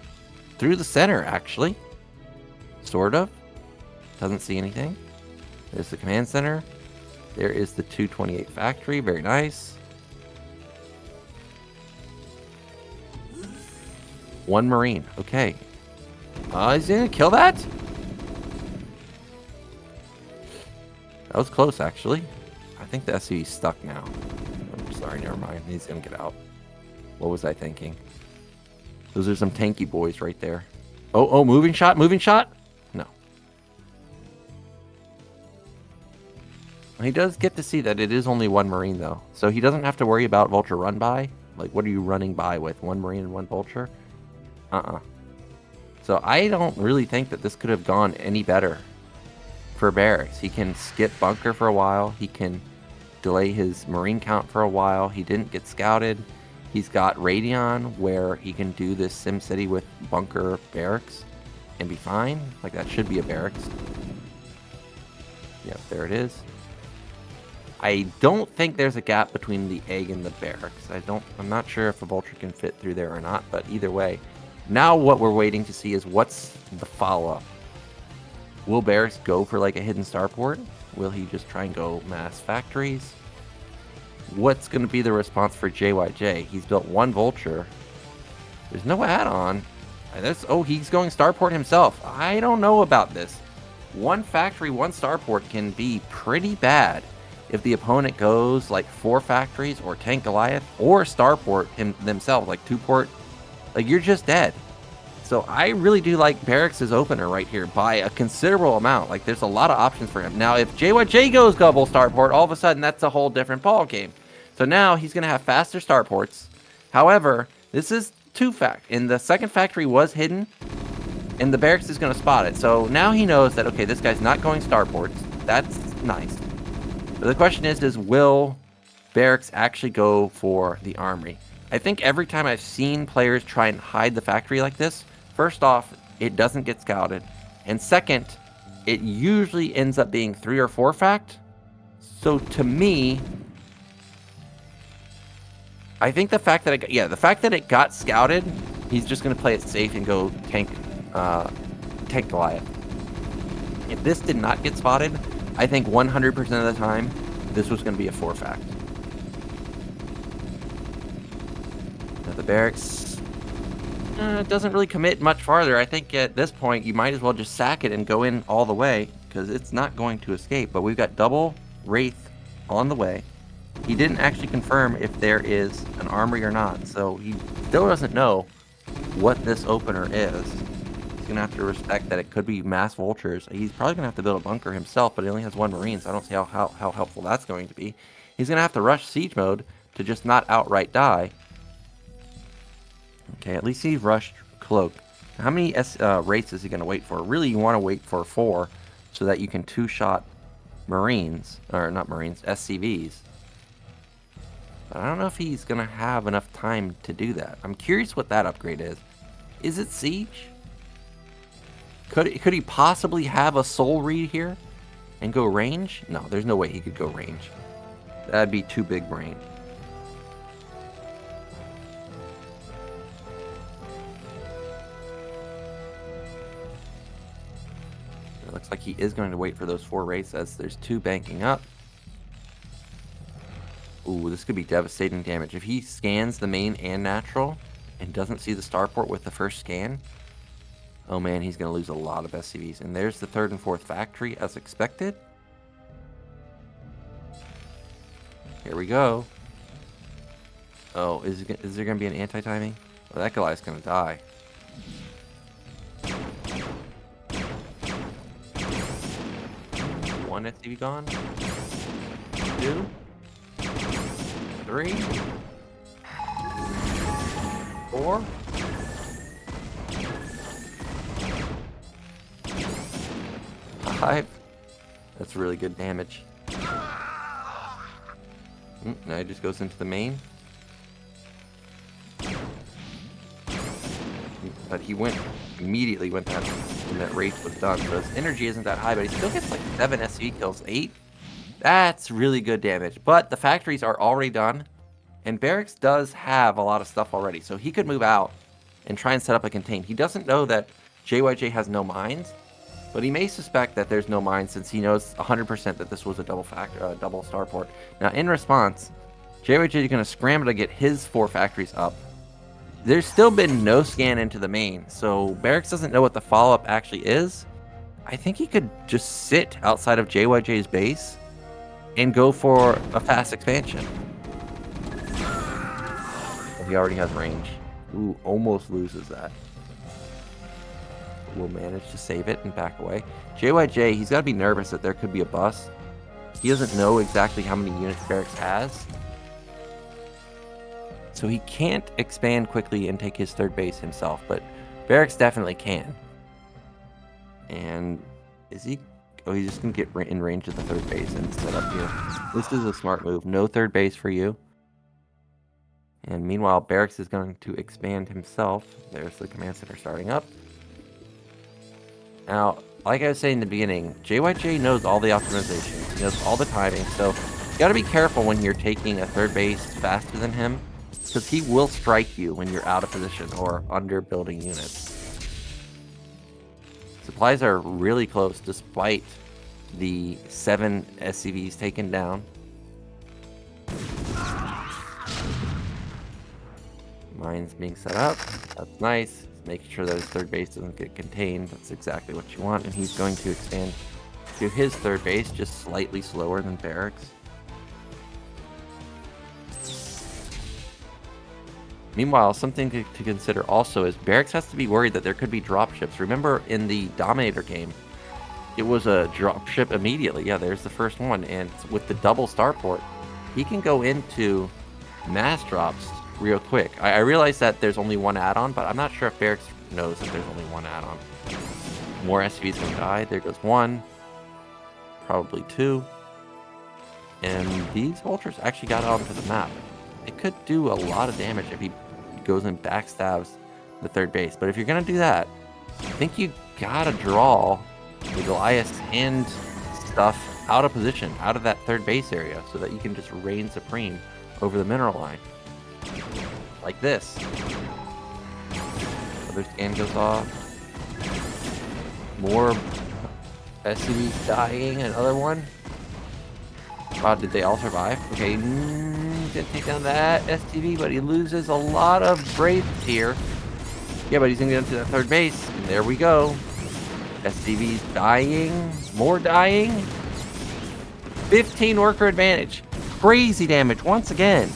through the center, actually. Sort of. Doesn't see anything. There's the command center. There is the 228 factory. Very nice. One Marine. Okay. Is he going to kill that? That was close, actually. I think the SCV's stuck now. I'm sorry, never mind. He's going to get out. What was I thinking? Those are some tanky boys right there. Oh, moving shot, moving shot? No. He does get to see that it is only one Marine, though. So he doesn't have to worry about Vulture run by. Like, what are you running by with? One Marine and one Vulture? So I don't really think that this could have gone any better for Barracks. He can skip bunker for a while. He can delay his Marine count for a while. He didn't get scouted. He's got Radeon where he can do this Sim City with bunker Barracks and be fine. Like, that should be a Barracks. Yep, there it is. I don't think there's a gap between the egg and the Barracks. I'm not sure if a Vulture can fit through there or not, but either way. Now what we're waiting to see is what's the follow-up. Will Barracks go for like a hidden starport? Will he just try and go mass factories? What's going to be the response for JYJ? He's built one Vulture. There's no add-on. Oh, he's going starport himself. I don't know about this. One factory, one starport can be pretty bad if the opponent goes like 4 factories or tank Goliath or starport themselves, like 2-port. Like, you're just dead. So I really do like Barracks' opener right here by a considerable amount. Like, there's a lot of options for him. Now, if JYJ goes double starport, all of a sudden that's a whole different ball game. So now he's going to have faster starports. However, this is 2 and the second factory was hidden, and the Barracks is going to spot it. So now he knows that, okay, this guy's not going starports. That's nice. But the question is will Barracks actually go for the armory? I think every time I've seen players try and hide the factory like this, first off, it doesn't get scouted. And second, it usually ends up being 3 or 4 fact. So to me, I think the fact that it got scouted, he's just going to play it safe and go tank Goliath. If this did not get spotted, I think 100% of the time, this was going to be a 4 fact. Now the Barracks doesn't really commit much farther. I think at this point, you might as well just sack it and go in all the way, because it's not going to escape. But we've got double Wraith on the way. He didn't actually confirm if there is an armory or not, so he still doesn't know what this opener is. He's going to have to respect that it could be mass Vultures. He's probably going to have to build a bunker himself, but he only has 1 Marine, so I don't see how helpful that's going to be. He's going to have to rush siege mode to just not outright die. Okay, at least he rushed Cloak. How many Wraiths is he going to wait for? Really, you want to wait for 4 so that you can 2-shot Marines, or not Marines, SCVs. But I don't know if he's going to have enough time to do that. I'm curious what that upgrade is. Is it Siege? Could he possibly have a soul read here and go range? No, there's no way he could go range. That'd be too big brain. It looks like he is going to wait for those 4 wraiths as there's 2 banking up. Ooh, this could be devastating damage. If he scans the main and natural and doesn't see the starport with the first scan, oh man, he's going to lose a lot of SCVs. And there's the 3rd and 4th factory as expected. Here we go. Oh, is there going to be an anti-timing? Oh, that Goliath's going to die. One SCV gone. 2. 3. 4. 5. That's really good damage. Now he just goes into the main. But he immediately went that when that Wraith was done. So his energy isn't that high, but he still gets like 7 SCV kills. 8. That's really good damage. But the factories are already done. And Barracks does have a lot of stuff already. So he could move out and try and set up a contain. He doesn't know that JYJ has no mines. But he may suspect that there's no mines since he knows 100% that this was a double starport. Now, in response, JYJ is going to scramble to get his 4 factories up. There's still been no scan into the main, so Barracks doesn't know what the follow-up actually is. I think he could just sit outside of JYJ's base and go for a fast expansion. But he already has range. Ooh, almost loses that. Will manage to save it and back away. JYJ, he's got to be nervous that there could be a bust. He doesn't know exactly how many units Barracks has. So he can't expand quickly and take his 3rd base himself, but Barracks definitely can. And is he... Oh, he's just going to get in range of the 3rd base and set up here. This is a smart move. No 3rd base for you. And meanwhile, Barracks is going to expand himself. There's the command center starting up. Now, like I was saying in the beginning, JYJ knows all the optimization. He knows all the timing, so you gotta be careful when you're taking a 3rd base faster than him, because he will strike you when you're out of position or under building units. Supplies are really close despite the 7 SCVs taken down. Mines being set up. That's nice. Making sure that his 3rd base doesn't get contained. That's exactly what you want. And he's going to expand to his 3rd base, just slightly slower than Barracks. Meanwhile, something to consider also is Barracks has to be worried that there could be dropships. Remember in the Dominator game, it was a dropship immediately. Yeah, there's the first one. And with the double starport, he can go into mass drops real quick. I realize that there's only 1 add-on, but I'm not sure if Barracks knows that there's only 1 add-on. More SCVs can die. There goes 1. Probably 2. And these vultures actually got out onto the map. It could do a lot of damage if he goes and backstabs the 3rd base. But if you're going to do that, I think you gotta draw the Goliaths and stuff out of position, out of that 3rd base area, so that you can just reign supreme over the mineral line. Like this. Other scan goes off. More SCVs dying. Another one. Wow, did they all survive? Okay, didn't take down that STV, but he loses a lot of Wraiths here. Yeah, but he's gonna get into that 3rd base. And there we go. STV's dying. More dying. 15 worker advantage. Crazy damage once again.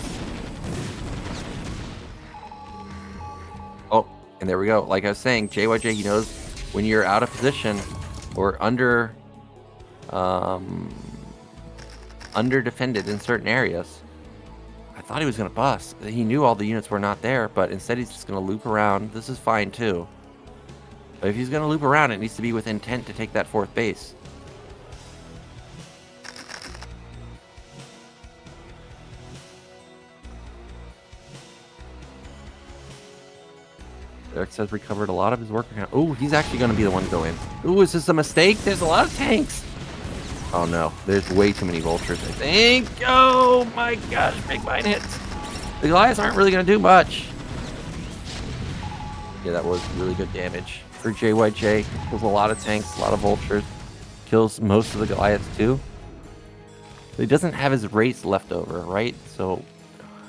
Oh, and there we go. Like I was saying, JYJ, he knows when you're out of position or under defended in certain areas. I thought he was going to bust. He knew all the units were not there, but instead he's just going to loop around. This is fine too. But if he's going to loop around, it needs to be with intent to take that 4th base. Barracks has recovered a lot of his worker count. Oh, he's actually going to be the one to go in. Ooh, is this a mistake? There's a lot of tanks. Oh no, there's way too many vultures, I think. Oh my gosh, big mine hits. The Goliaths aren't really going to do much. Yeah, that was really good damage for JYJ. Kills a lot of tanks, a lot of vultures. Kills most of the Goliaths too. But he doesn't have his race left over, right? So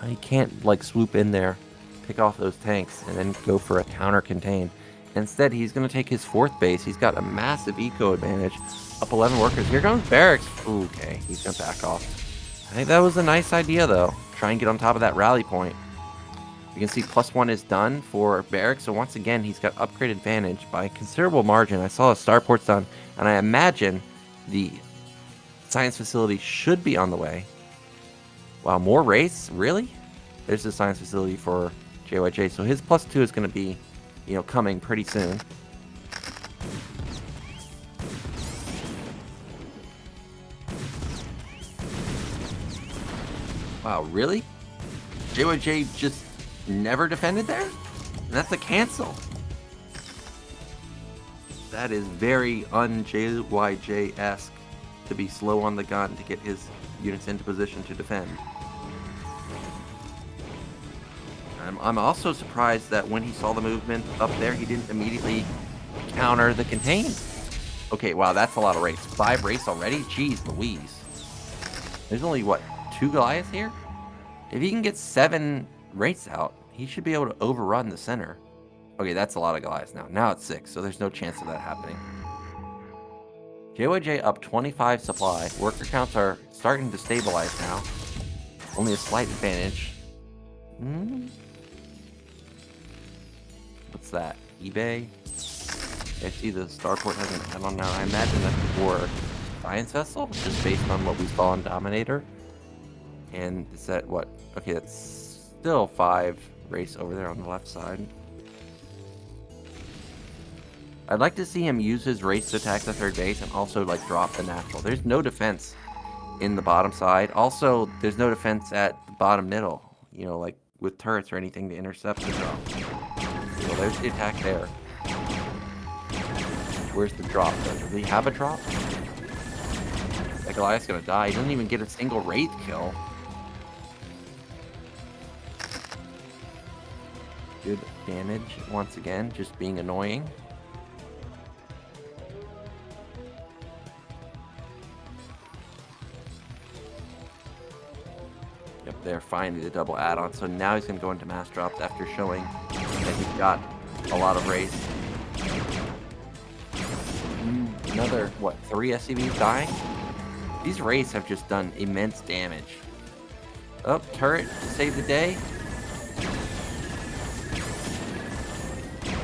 he can't like swoop in there, pick off those tanks, and then go for a counter contain. Instead, he's going to take his 4th base. He's got a massive eco advantage. Up 11 workers. Here comes Barracks. Ooh, okay, he's going to back off. I think that was a nice idea, though. Try and get on top of that rally point. You can see +1 is done for Barracks. So once again, he's got upgrade advantage by a considerable margin. I saw his starports done, and I imagine the science facility should be on the way. Wow, more race? Really? There's the science facility for JYJ. So his +2 is going to be, you know, coming pretty soon. Wow, really? JYJ just never defended there? And that's a cancel. That is very un-JYJ-esque to be slow on the gun to get his units into position to defend. I'm also surprised that when he saw the movement up there, he didn't immediately counter the contain. Okay, wow, that's a lot of race. 5 race already? Jeez Louise. There's only, what, 2 Goliaths here? If he can get 7 race out, he should be able to overrun the center. Okay, that's a lot of Goliaths now. Now it's 6, so there's no chance of that happening. JYJ up 25 supply. Worker counts are starting to stabilize now. Only a slight advantage. What's that? eBay? I see the starport has an add-on now. I imagine that's for Science Vessel, just based on what we saw in Dominator. And is that what? Okay, that's still 5 race over there on the left side. I'd like to see him use his race to attack the 3rd base and also like drop the natural. There's no defense in the bottom side. Also, there's no defense at the bottom middle, you know, like with turrets or anything to intercept the drop. So there's the attack there. Where's the drop though? Does he have a drop? That Goliath's gonna die. He doesn't even get a single Wraith kill. Good damage once again, just being annoying. Yep, there, finally the double add-on. So now he's going to go into mass drops after showing that he's got a lot of race. Another, what, 3 SCVs dying? These Wraiths have just done immense damage. Oh, turret to save the day.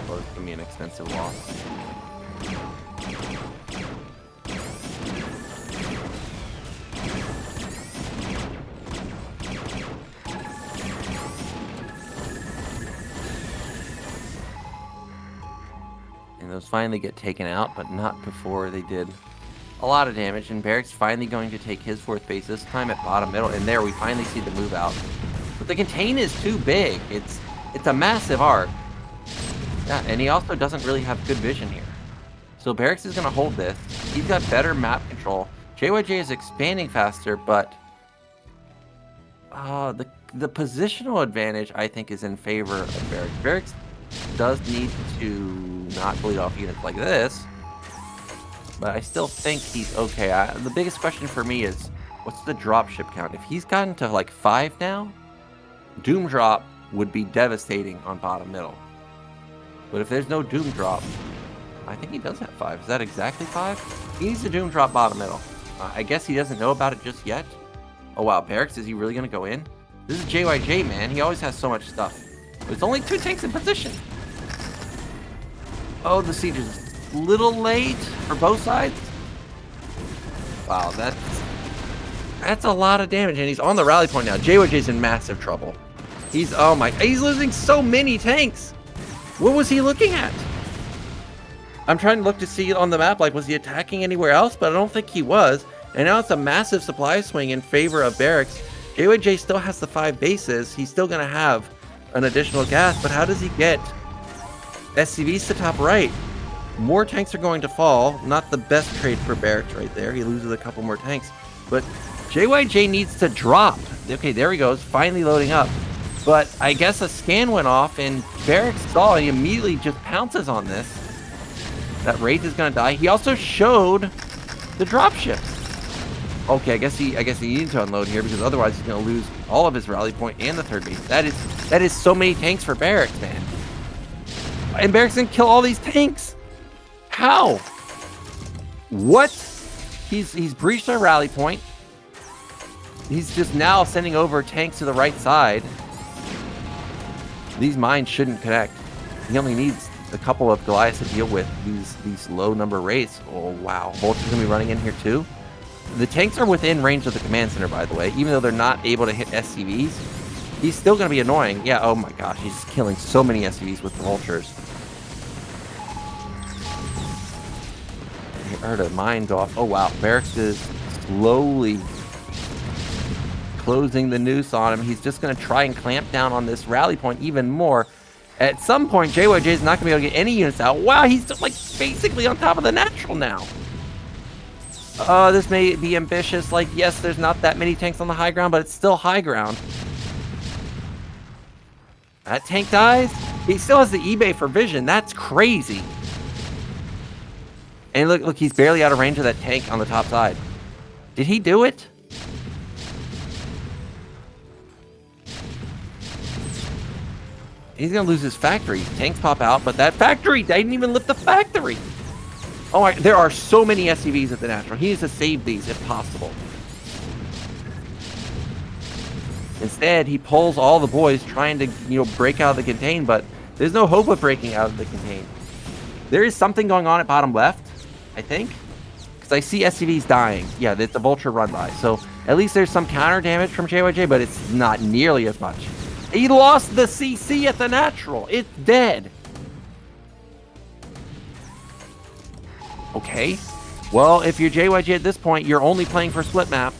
Well, it's going to be an expensive loss. Those finally get taken out, but not before they did a lot of damage. And Barracks finally going to take his 4th base, this time at bottom middle. And there we finally see the move out. But the contain is too big. It's a massive arc. Yeah, and he also doesn't really have good vision here. So Barracks is going to hold this. He's got better map control. JYJ is expanding faster, but the positional advantage, I think, is in favor of Barracks. Barracks does need to not bleed off units like this, but I still think he's okay. The biggest question for me is, what's the dropship count? If he's gotten to like 5 now, Doom Drop would be devastating on bottom middle. But if there's no Doom Drop, I think he does have 5. Is that exactly 5? He needs to Doom Drop bottom middle. I guess he doesn't know about it just yet. Oh wow, Barracks, is he really going to go in? This is JYJ, man. He always has so much stuff. There's only 2 tanks in position. Oh, the siege is a little late for both sides. Wow, that's a lot of damage, and he's on the rally point now. JYJ's in massive trouble. He's losing so many tanks. What was he looking at? I'm trying to look to see on the map, like, was he attacking anywhere else? But I don't think he was. And now it's a massive supply swing in favor of Barracks. JYJ still has the 5 bases. He's still going to have an additional gas, but how does he get SCVs to top right. More tanks are going to fall. Not the best trade for Barracks right there. He loses a couple more tanks. But JYJ needs to drop. Okay, there he goes. Finally loading up. But I guess a scan went off and Barracks saw. He immediately just pounces on this. That Wraith is going to die. He also showed the dropships. Okay, I guess he needed to unload here because otherwise he's going to lose all of his rally point and the third base. That is so many tanks for Barracks, man. And Barracks can kill all these tanks. How? What? He's breached our rally point. He's just now sending over tanks to the right side. These mines shouldn't connect. He only needs a couple of Goliaths to deal with these low number Wraiths. Oh wow, Vulture's gonna be running in here too. The tanks are within range of the command center, by the way, even though they're not able to hit SCVs. He's still gonna be annoying. Yeah, oh my gosh, he's killing so many SCVs with the Vultures. I heard a mine go off. Oh wow, Barracks is slowly closing the noose on him. He's just going to try and clamp down on this rally point even more. At some point, JYJ is not going to be able to get any units out. Wow, he's just like basically on top of the natural now. This may be ambitious. Like, yes, there's not that many tanks on the high ground, but it's still high ground. That tank dies. He still has the eBay for vision. That's crazy. And look, he's barely out of range of that tank on the top side. Did he do it? He's going to lose his factory. Tanks pop out, but that factory, they didn't even lift the factory. Oh, there are so many SCVs at the natural. He needs to save these if possible. Instead, he pulls all the boys trying to, break out of the contain, but there's no hope of breaking out of the contain. There is something going on at bottom left, I think, because I see SCVs dying. Yeah, it's a Vulture run by. So at least there's some counter damage from JYJ, but it's not nearly as much. He lost the CC at the natural. It's dead. Okay. Well, if you're JYJ at this point, you're only playing for split map.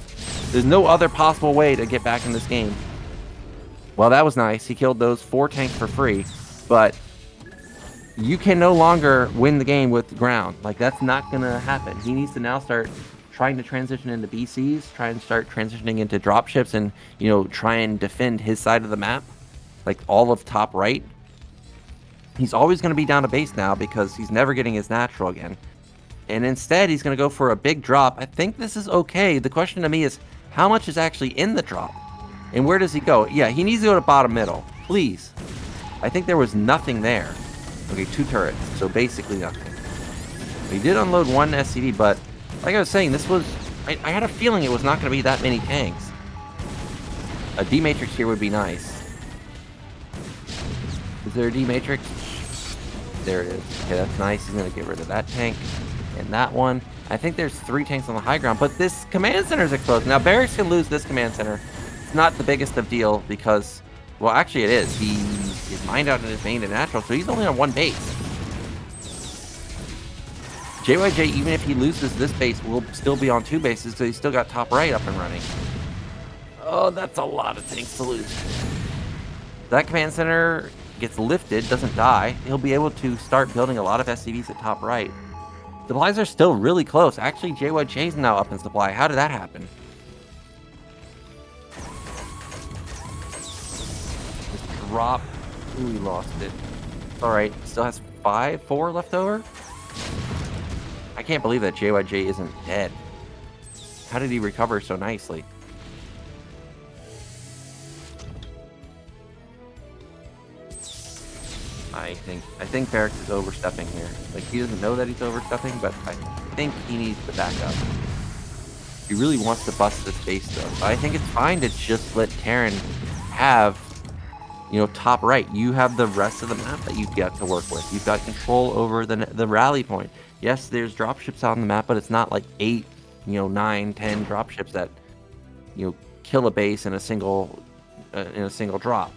There's no other possible way to get back in this game. Well, that was nice. He killed those 4 tanks for free. But you can no longer win the game with ground. Like, that's not going to happen. He needs to now start trying to transition into BCs, try and start transitioning into dropships and, try and defend his side of the map, like all of top right. He's always going to be down to base now because he's never getting his natural again. And instead, he's going to go for a big drop. I think this is okay. The question to me is, how much is actually in the drop? And where does he go? Yeah, he needs to go to bottom middle, please. I think there was nothing there. Okay, 2 turrets, so basically nothing. He did unload 1 SCV, but like I was saying, this was... I had a feeling it was not going to be that many tanks. A D-Matrix here would be nice. Is there a D-Matrix? There it is. Okay, that's nice. He's going to get rid of that tank and that one. I think there's 3 tanks on the high ground, but this command center is exposed. Now, Barracks can lose this command center. It's not the biggest of deal because... Well, actually it is. He is mined out in his main and natural, so he's only on 1 base. JYJ, even if he loses this base, will still be on 2 bases, so he's still got top right up and running. Oh, that's a lot of tanks to lose. That command center gets lifted, doesn't die. He'll be able to start building a lot of SCVs at top right. Supplies are still really close. Actually, JYJ is now up in supply. How did that happen? Just drop. Ooh, he lost it. Alright, still has 4 left over? I can't believe that JYJ isn't dead. How did he recover so nicely? I think Barracks is overstepping here. Like, he doesn't know that he's overstepping, but I think he needs to back up. He really wants to bust this base, though. But I think it's fine to just let Terran have, top right. You have the rest of the map that you've got to work with. You've got control over the rally point. Yes, there's dropships out on the map, but it's not like 8, 9, 10 dropships that, kill a base in a single drop.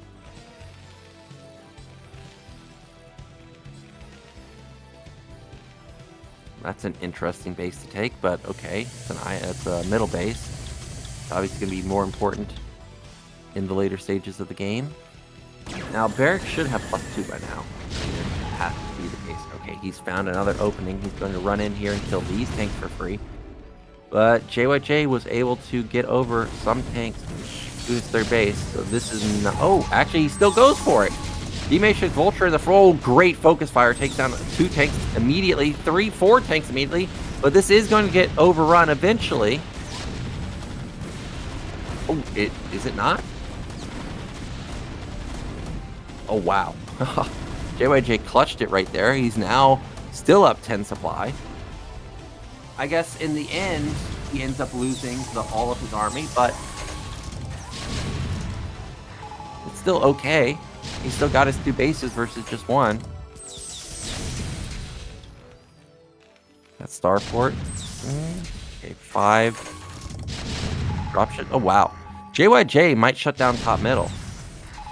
That's an interesting base to take, but okay. It's a middle base. It's obviously going to be more important in the later stages of the game. Now, Barracks should have +2 by now. base. Okay, he's found another opening. He's going to run in here and kill these tanks for free. But JYJ was able to get over some tanks to his third base. So this is not... Oh, actually, he still goes for it. D-Matrix Vulture, the full great focus fire, takes down 2 tanks immediately, 3, 4 tanks immediately. But this is going to get overrun eventually. Oh, is it not? Oh, wow. JYJ clutched it right there. He's now still up 10 supply. I guess in the end, he ends up losing all of his army, but it's still okay. He still got his 2 bases versus just 1. That's Starport. Okay, 5. Dropship. Oh, wow. JYJ might shut down top middle.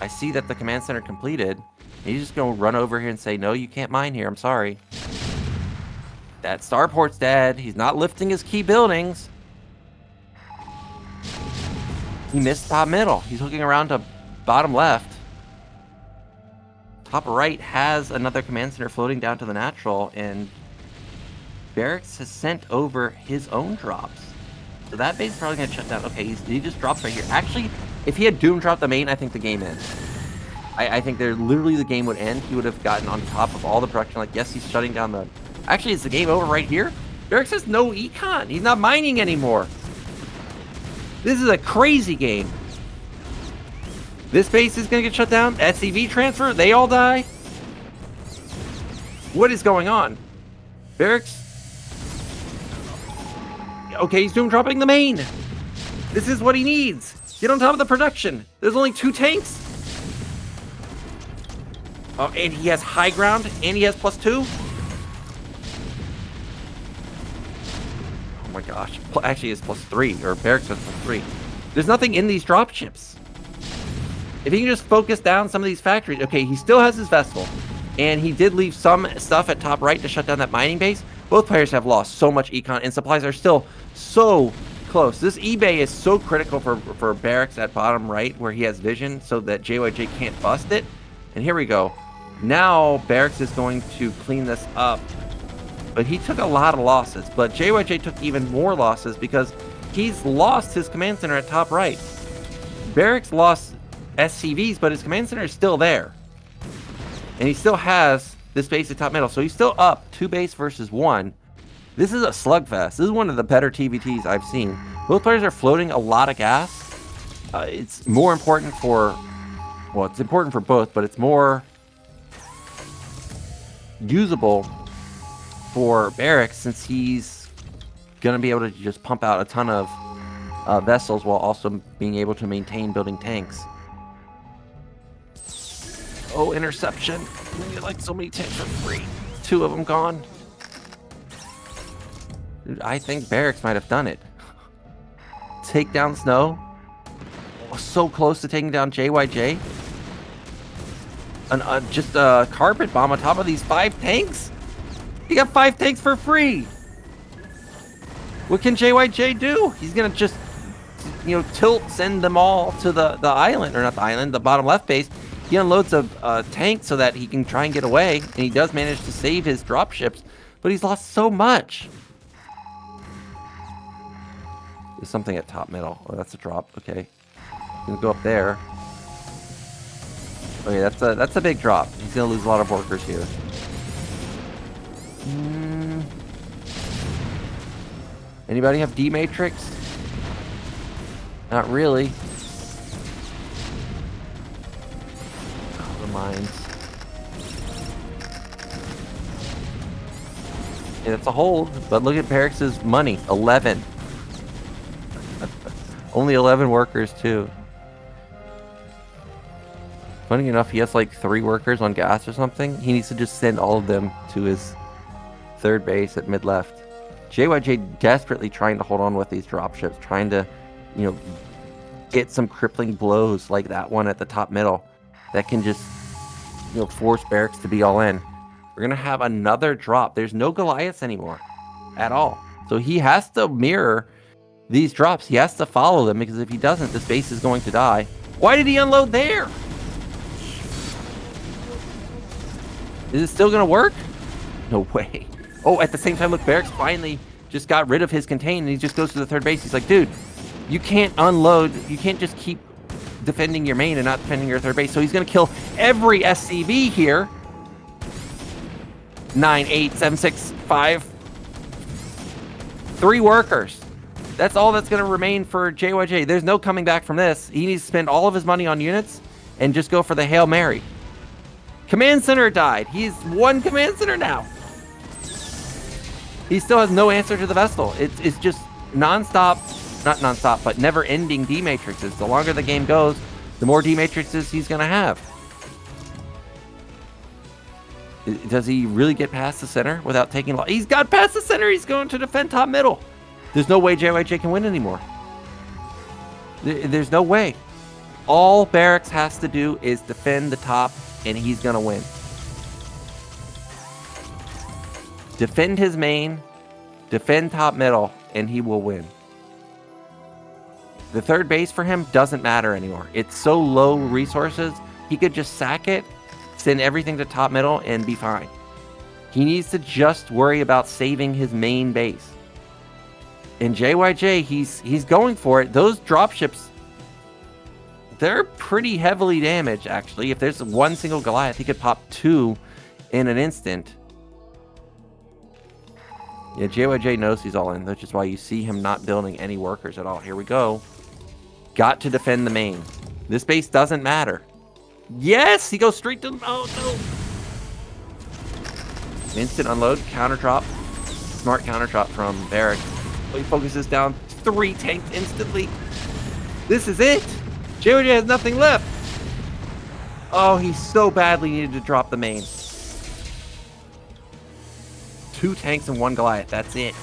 I see that the command center completed. He's just going to run over here and say, no, you can't mine here. I'm sorry. That Starport's dead. He's not lifting his key buildings. He missed top middle. He's looking around to bottom left. Top right has another command center floating down to the natural, and Barracks has sent over his own drops. So that base is probably going to shut down. Okay, he just drops right here. Actually, if he had Doom dropped the main, I think the game ends. I think literally the game would end. He would have gotten on top of all the production. Like, yes, he's shutting down the... Actually, is the game over right here? Barracks has no econ. He's not mining anymore. This is a crazy game. This base is going to get shut down. SCV transfer. They all die. What is going on? Barracks. Okay, he's doom dropping the main. This is what he needs. Get on top of the production. There's only 2 tanks. Oh, and he has high ground, and he has +2. Oh my gosh. Actually, it's +3, or Barracks has +3. There's nothing in these drop ships. If he can just focus down some of these factories. Okay, he still has his vessel, and he did leave some stuff at top right to shut down that mining base. Both players have lost so much econ, and supplies are still so close. This eBay is so critical for Barracks at bottom right, where he has vision, so that JYJ can't bust it. And here we go. Now Barracks is going to clean this up. But he took a lot of losses. But JYJ took even more losses because he's lost his command center at top right. Barracks lost SCVs, but his command center is still there. And he still has this base at top middle. So he's still up 2 base versus 1. This is a slugfest. This is one of the better TVTs I've seen. Both players are floating a lot of gas. It's more important for... Well, it's important for both, but it's more usable for Barracks since he's going to be able to just pump out a ton of vessels while also being able to maintain building tanks. Oh, interception. You get like so many tanks for free. 2 of them gone. Dude, I think Barracks might have done it. Take down Snow. Oh, so close to taking down JYJ. Just a carpet bomb on top of these 5 tanks? He got 5 tanks for free. What can JYJ do? He's gonna just, send them all to the island, or not the island, the bottom left base. He unloads a tank so that he can try and get away, and he does manage to save his drop ships, but he's lost so much. There's something at top middle. Oh, that's a drop. Okay, gonna go up there. Okay, that's a big drop. He's gonna lose a lot of workers here. Anybody have D matrix? Not really. Oh, the mines. Yeah, that's a hold. But look at Barracks' money. 11. Only 11 workers too. Funny enough, he has like 3 workers on gas or something. He needs to just send all of them to his third base at mid left. JYJ desperately trying to hold on with these dropships, trying to, get some crippling blows like that one at the top middle that can just, force Barracks to be all in. We're gonna have another drop. There's no Goliaths anymore at all, so he has to mirror these drops. He has to follow them, because if he doesn't, this base is going to die. Why did he unload there? Is it still gonna work? no way. Oh, at the same time, look, Barracks finally just got rid of his contain, and he just goes to the third base. He's like, dude, you can't unload. You can't just keep defending your main and not defending your third base. So he's going to kill every SCV here. 9, 8, 7, 6, 5. 3 workers. That's all that's going to remain for JYJ. There's no coming back from this. He needs to spend all of his money on units and just go for the Hail Mary. Command center died. He's 1 command center now. He still has no answer to the Vestal. It's just non-stop, not non-stop, but never-ending D-matrices. The longer the game goes, the more D-matrices he's going to have. Does he really get past the center without taking... He's got past the center. He's going to defend top middle. There's no way JYJ can win anymore. There's no way. All Barracks has to do is defend the top, and he's going to win. Defend his main, defend top middle, and he will win. The third base for him doesn't matter anymore. It's so low resources, he could just sack it, send everything to top middle, and be fine. He needs to just worry about saving his main base. In JYJ, he's going for it. Those dropships, they're pretty heavily damaged, actually. If there's one single Goliath, he could pop 2 in an instant. Yeah, JYJ knows he's all in, which is why you see him not building any workers at all. Here we go. Got to defend the main. This base doesn't matter. Yes, he goes straight to... Oh, no. Instant unload, counter drop. Smart counter drop from Barracks. He focuses down 3 tanks instantly. This is it. JYJ has nothing left. Oh, he so badly needed to drop the main. 2 tanks and 1 Goliath. That's it.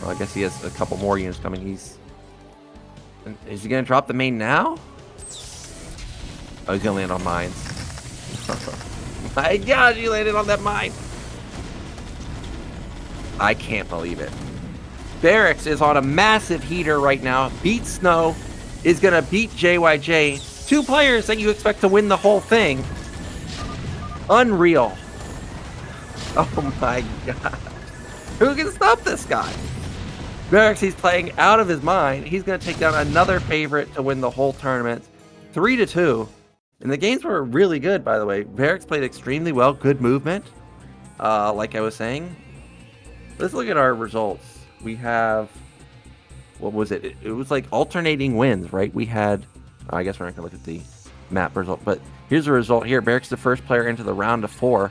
Well, I guess he has a couple more units coming. Is he going to drop the main now? Oh, he's going to land on mines. My God, he landed on that mine. I can't believe it. Barracks is on a massive heater right now. Beats Snow. Is going to beat JYJ. 2 players that you expect to win the whole thing. Unreal. Oh my God. Who can stop this guy? Barracks, he's playing out of his mind. He's going to take down another favorite to win the whole tournament. 3-2. And the games were really good, by the way. Barracks played extremely well. Good movement. Like I was saying. Let's look at our results. We have... What was it? It was like alternating wins, right? We had... I guess we're not going to look at the map result. But here's the result here. Barracks the first player into the round of 4.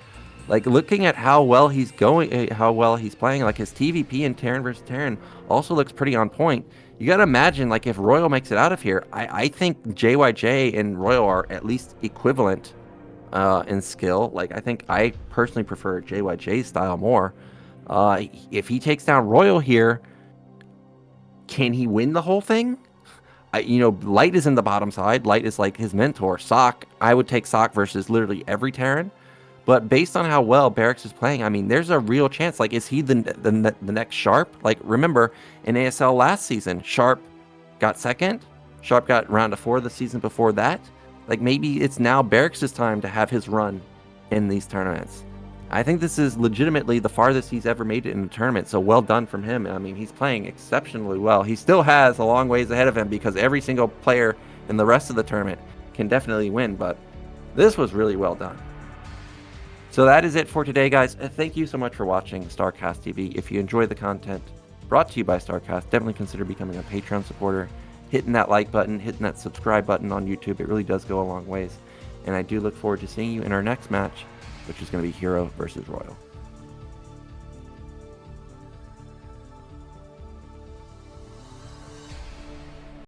Like, looking at how well he's going, how well he's playing, like his TVP in Terran versus Terran also looks pretty on point. You got to imagine, like, if Royal makes it out of here, I think JYJ and Royal are at least equivalent in skill. Like, I think I personally prefer JYJ's style more. If he takes down Royal here, can he win the whole thing? Light is in the bottom side. Light is like his mentor. Sock, I would take Sock versus literally every Terran. But based on how well Barracks is playing, I mean, there's a real chance. Like, is he the next Sharp? Like, remember, in ASL last season, Sharp got second. Sharp got round of 4 the season before that. Like, maybe it's now Barracks' time to have his run in these tournaments. I think this is legitimately the farthest he's ever made it in a tournament, so well done from him. I mean, he's playing exceptionally well. He still has a long ways ahead of him because every single player in the rest of the tournament can definitely win, but this was really well done. So that is it for today, guys. Thank you so much for watching StarCast TV. If you enjoy the content brought to you by StarCast, definitely consider becoming a Patreon supporter, hitting that like button, hitting that subscribe button on YouTube. It really does go a long ways. And I do look forward to seeing you in our next match, which is going to be Hero versus Royal.